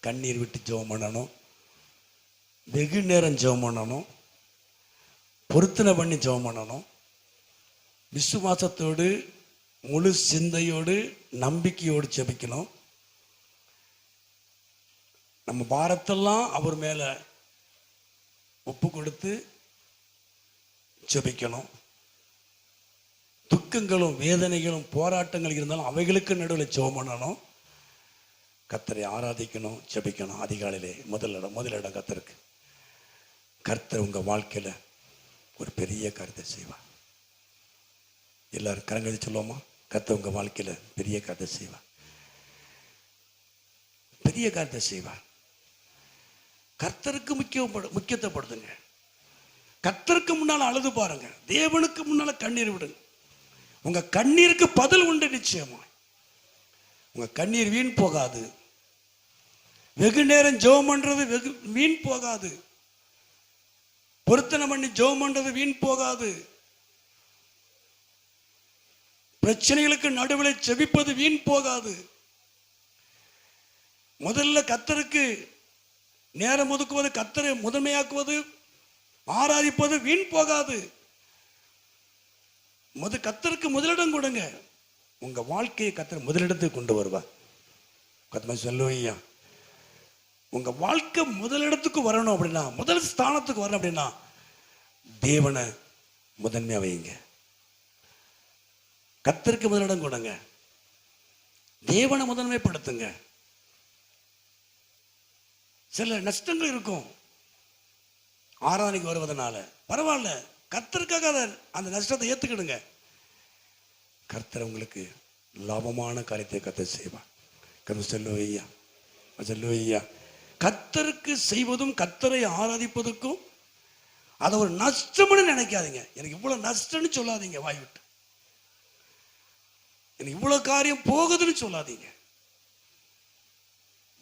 கண்ணீர் விட்டு ஜெபம் பண்ணணும், வெகு நேரம் ஜெபம் பண்ணணும், பொருத்தனை பண்ணி ஜெபம் பண்ணணும், விசுவாசத்தோடு முழு சிந்தையோடு நம்பிக்கையோடு ஜெபிக்கணும். நம்ம பாரத்தெல்லாம் அவர் மேல ஒப்பு கொடுத்து ஜெபிக்கணும். துக்கங்களும் வேதனைகளும் போராட்டங்கள் இருந்தாலும் அவைகளுக்கு நடுவில் ஜெபம் பண்ணணும், கர்த்தரை ஆராதிக்கணும், ஜெபிக்கணும். அதிகாலையிலே முதலிடம் கர்த்தருக்கு. கர்த்தர் உங்க வாழ்க்கையில ஒரு பெரிய காரியத்தை செய்வார். எல்லாரும் கரங்களை சொல்லுவோமா? கர்த்தர் உங்க வாழ்க்கையில பெரிய காரியத்தை செய்வார், பெரிய காரியத்தை செய்வார். கர்த்தருக்கு முக்கியத்துவப்படுத்துங்க. கர்த்தருக்கு முன்னால அழுது பாருங்க, தேவனுக்கு முன்னால கண்ணீர் விடுங்க. உங்க கண்ணீருக்கு பதில் உண்டு நிச்சயமா. உங்க கண்ணீர் வீண் போகாது, வெகு நேரம் ஜெபம் பண்றது வீண் போகாது, பொருத்தனை பண்ணி ஜெபம் பண்றது வீண் போகாது, பிரச்சனைகளுக்கு நடுவில் செபிப்பது வீண் போகாது. முதல்ல கர்த்தருக்கு நேரம் ஒதுக்குவது, கர்த்தரை முதன்மையாக்குவது, ஆராதிப்பது வீண் போகாது. கர்த்தருக்கு முதலிடம் கொடுங்க. உங்க வாழ்க்கையை கர்த்தர் முதலிடத்துக்கு கொண்டு வருவார். கர்த்தர் சொல்லுவையா, உங்க வாழ்க்கை முதலிடத்துக்கு வரணும் அப்படின்னா, முதல் ஸ்தானத்துக்கு வரணும் அப்படின்னா தேவனை முதன்மையா வைங்க. கர்த்தருக்கு முதலிடம் கொடுங்க, தேவனை முதன்மைப்படுத்துங்க. சில நஷ்டங்கள் இருக்கும் ஆராதனைக்கு வருவதனால, பரவாயில்ல, கர்த்தருக்காக அந்த நஷ்டத்தை ஏத்துக்கிடுங்க. கர்த்தர் உங்களுக்கு லாபமான காரியத்தை கர்த்தர் செய்வார். கர்த்தர் சொல்லுவையா, சொல்லுவையா. கர்த்தருக்கு செய்வதும் கர்த்தரை ஆராதிப்பதற்கும் அதை ஒரு நஷ்டம்னு நினைக்காதீங்க. எனக்கு இவ்வளவு நஷ்டம்னு சொல்லாதீங்க வாய் விட்டு. எனக்கு இவ்வளவு காரியம் போகுதுன்னு சொல்லாதீங்க.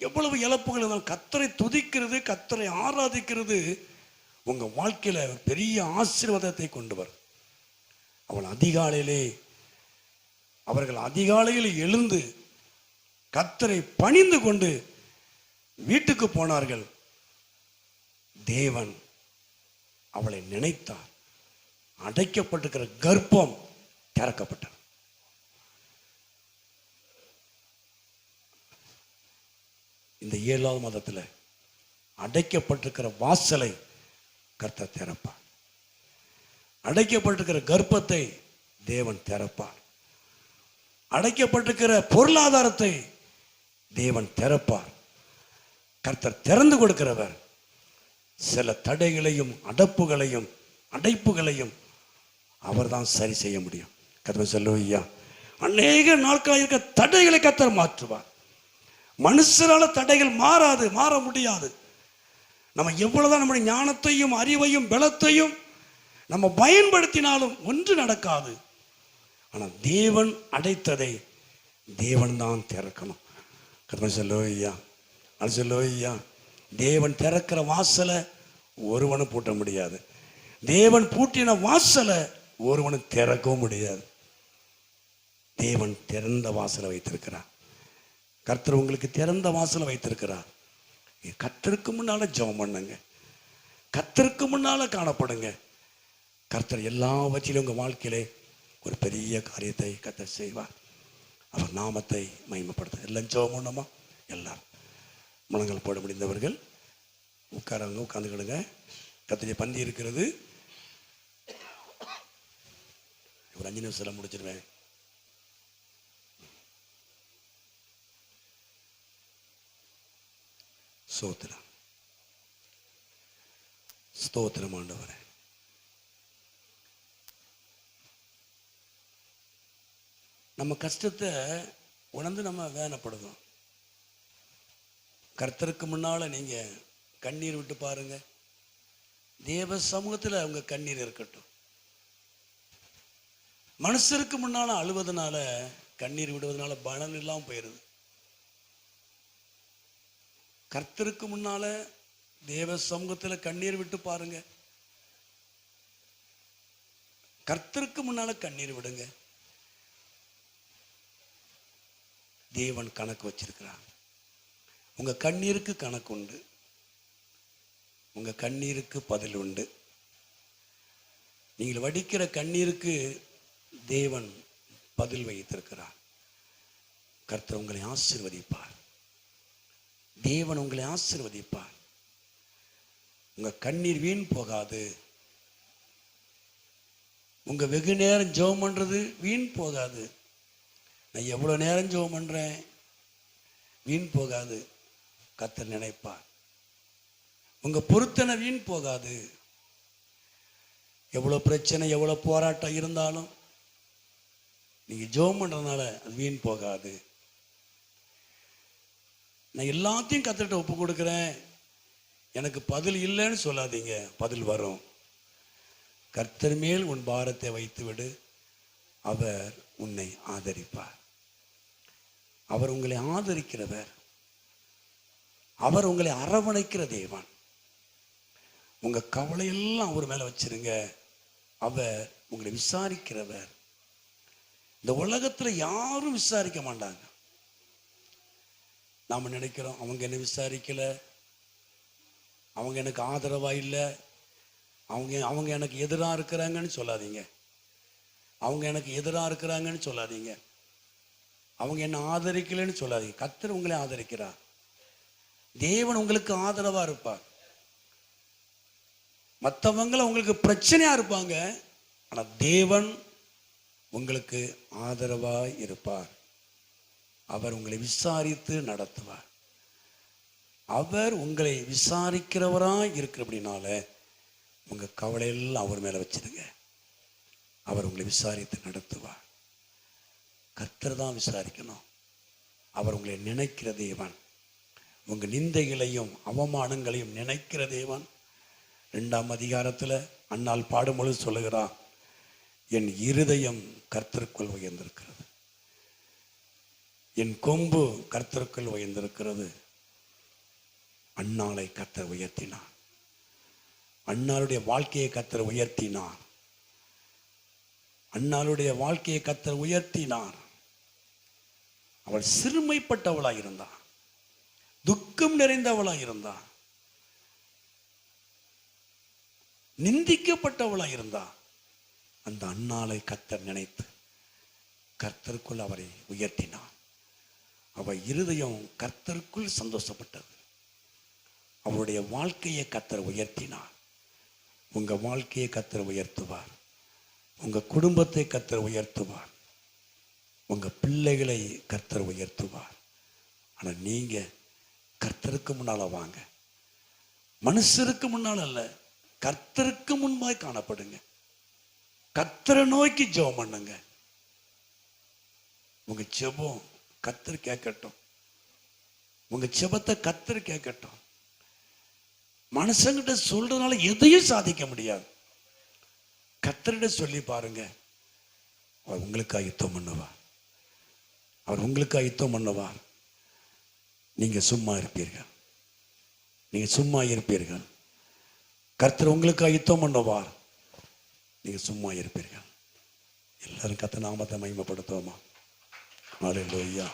எவ்வளவு இழப்புகள் இருந்தாலும் கர்த்தரை துதிக்கிறது, கர்த்தரை ஆராதிக்கிறது உங்க வாழ்க்கையில பெரிய ஆசீர்வாதத்தை கொண்டு வரும். அவள் அதிகாலையிலே அவர்கள் அதிகாலையில் எழுந்து கர்த்தரை பணிந்து கொண்டு வீட்டுக்கு போனார்கள். தேவன் அவளை நினைத்தார். அடைக்கப்பட்டிருக்கிற கர்ப்பம் திறக்கப்பட்டது. இந்த 7வது மாதத்தில் அடைக்கப்பட்டிருக்கிற வாசலை கர்த்தர் திறப்பார். அடைக்கப்பட்டிருக்கிற கர்ப்பத்தை தேவன் திறப்பார். அடைக்கப்பட்டிருக்கிற பொருளாதாரத்தை தேவன் திறப்பார். கர்த்தர் திறந்து கொடுக்கிறவர். சில தடைகளையும் அடைப்புகளையும் அவர்தான் சரி செய்ய முடியும். கர்த்தர் சொல்லுவையா, அநேக நாட்களாக இருக்க தடைகளை கர்த்தர் மாற்றுவார். மனுஷரால தடைகள் மாற முடியாது. நம்ம எவ்வளவுதான் நம்முடைய ஞானத்தையும் அறிவையும் பலத்தையும் நம்ம பயன்படுத்தினாலும் ஒன்று நடக்காது. ஆனால் தேவன் அடைத்ததை தேவன் தான் திறக்கணும். கர்த்தர் சொல்லுவையா, அது சொல்லுவையா, தேவன் திறக்கிற வாசலை ஒருவனும் பூட்ட முடியாது. தேவன் பூட்டின வாசலை ஒருவனும் திறக்கவும் முடியாது. தேவன் திறந்த வாசலை வைத்திருக்கிறார். கர்த்தர் உங்களுக்கு திறந்த வாசலை வைத்திருக்கிறார். கர்த்தருக்கு முன்னால ஜெபம் பண்ணுங்க. கர்த்தருக்கு முன்னால காணப்படுங்க. கர்த்தர் எல்லாவற்றிலும் உங்கள் வாழ்க்கையிலே ஒரு பெரிய காரியத்தை கர்த்தர் செய்வார். அவர் நாமத்தை மகிமைப்படுத்த எல்லாம் ஜெபம் பண்ணுமா? எல்லாரும் முழங்கால் போட முடிந்தவர்கள் உட்காரவங்க உட்காந்துக்கிடுங்க. கர்த்தருடைய பந்தி இருக்கிறது. ஒரு 5 நிமிஷம் முடிச்சிருவேன். ஸ்தோத்திரம், ஸ்தோத்திரம் ஆண்டவரே. நம்ம கஷ்டத்தை உணர்ந்து நம்ம வேதனைப்படுதோம். கர்த்தருக்கு முன்னால நீங்க கண்ணீர் விட்டு பாருங்க. தேவ சமூகத்தில் அவங்க கண்ணீர் இருக்கட்டும். மனுஷருக்கு முன்னால அழுவதனால கண்ணீர் விடுவதனால பலன் இல்லாம போயிருது. கர்த்தருக்கு முன்னால தேவ சமூகத்தில் கண்ணீர் விட்டு பாருங்க. கர்த்தருக்கு முன்னால கண்ணீர் விடுங்க. தேவன் கணக்கு வச்சிருக்கிறார். உங்க கண்ணீருக்கு கணக்கு உண்டு. உங்க கண்ணீருக்கு பதில் உண்டு. நீங்கள் வடிக்கிற கண்ணீருக்கு தேவன் பதில் வைத்திருக்கிறார். கர்த்தர் உங்களை ஆசீர்வதிப்பார். தேவன் உங்களை ஆசீர்வதிப்பார். உங்க கண்ணீர் வீண் போகாது. உங்க வெகு நேரம் ஜெபம் பண்றது வீண் போகாது. நான் எவ்வளவு நேரம் ஜெபம் பண்றேன் வீண் போகாது. கர்த்தர் நினைப்பார். உங்க பொருத்தனை வீண் போகாது. எவ்வளவு பிரச்சனை எவ்வளவு போராட்டம் இருந்தாலும் நீங்க ஜெபம் பண்றதுனால அது வீண் போகாது. நான் எல்லாத்தையும் கர்த்தர்கிட்ட ஒப்பு கொடுக்கிறேன், எனக்கு பதில் இல்லைன்னு சொல்லாதீங்க. பதில் வரும். கர்த்தர் மேல் உன் பாரத்தை வைத்து விடு. அவர் உன்னை ஆதரிப்பார். அவர் உங்களை ஆதரிக்கிறவர். அவர் உங்களை அரவணைக்கிற தேவன். உங்க கவலையெல்லாம் அவர் மேல வச்சிருங்க. அவர் உங்களை விசாரிக்கிறவர். இந்த உலகத்துல யாரும் விசாரிக்க மாட்டாங்க. நாம நினைக்கிறோம் அவங்க என்ன விசாரிக்கல, அவங்க எனக்கு ஆதரவா இல்லை, அவங்க எனக்கு எதிராக இருக்கிறாங்கன்னு சொல்லாதீங்க. அவங்க எனக்கு எதிராக இருக்கிறாங்கன்னு சொல்லாதீங்க. அவங்க என்ன ஆதரிக்கலைன்னு சொல்லாதீங்க. கர்த்தர் உங்களை ஆதரிக்கிறார். தேவன் உங்களுக்கு ஆதரவா இருப்பார். மற்றவங்கள உங்களுக்கு பிரச்சனையா இருப்பாங்க, ஆனா தேவன் உங்களுக்கு ஆதரவா இருப்பார். அவர் உங்களை விசாரித்து நடத்துவார். அவர் உங்களை விசாரிக்கிறவராய் இருக்கிற அப்படின்னால உங்க கவலையெல்லாம் அவர் மேல வச்சிருங்க. அவர் உங்களை விசாரித்து நடத்துவார். கர்த்தர் தான் விசாரிக்கணும். அவர் உங்களை நினைக்கிற தேவன். உங்க நிந்தைகளையும் அவமானங்களையும் நினைக்கிற தேவன். 2ஆம் அதிகாரத்துல அன்னாள் பாடும்பொழுது சொல்லுகிறான், என் இருதயம் கர்த்தருக்குள் உயர்ந்திருக்கிறது, என் கொம்பு கர்த்தருக்குள் உயர்ந்திருக்கிறது. அன்னாளை கர்த்தர் உயர்த்தினார். அன்னாளுடைய வாழ்க்கையை கர்த்தர் உயர்த்தினார். அன்னாளுடைய வாழ்க்கையை கர்த்தர் உயர்த்தினார். அவள் சிறுமைப்பட்டவளாக இருந்தாள், துக்கம் நிறைந்தவளாக இருந்தாள், நிந்திக்கப்பட்டவளாக இருந்தாள். அந்த அன்னாளை கர்த்தர் நினைத்து கர்த்தருக்குள் அவரை உயர்த்தினார். அவள் இருதயம் கர்த்தருக்குள் சந்தோஷப்பட்டது. அவருடைய வாழ்க்கையை கர்த்தர் உயர்த்தினார். உங்க வாழ்க்கையை கர்த்தர் உயர்த்துவார். உங்க குடும்பத்தை கர்த்தர் உயர்த்துவார். உங்க பிள்ளைகளை கர்த்தர் உயர்த்துவார். ஆனா நீங்க கர்த்தருக்கு முன்னால வாங்க. மனுஷருக்கு முன்னால் அல்ல, கர்த்தருக்கு முன்பாய் காணப்படுங்க. கர்த்தரை நோக்கி ஜெபம் பண்ணுங்க. உங்க ஜெபம் கர்த்தர் கேட்கட்டும். உங்க ஜெபத்தை கர்த்தர் கேட்கட்டும். மனுஷங்கிட்ட சொல்றதுனால எதையும் சாதிக்க முடியாது. கர்த்தரிட சொல்லி பாருங்க, அவர் உங்களுக்கு யுத்தம் பண்ணுவார். அவர் உங்களுக்கு யுத்தம் பண்ணுவார். நீங்க சும்மா இருப்பீர்கள். நீங்க சும்மா இருப்பீர்கள். கர்த்தர் உங்களுக்கு யுத்தம் பண்ணுவார். நீங்க சும்மா இருப்பீர்கள். எல்லாரும் கர்த்தர் நாமத்தை மகிமைப்படுத்துவோமா? ஹல்லேலூயா.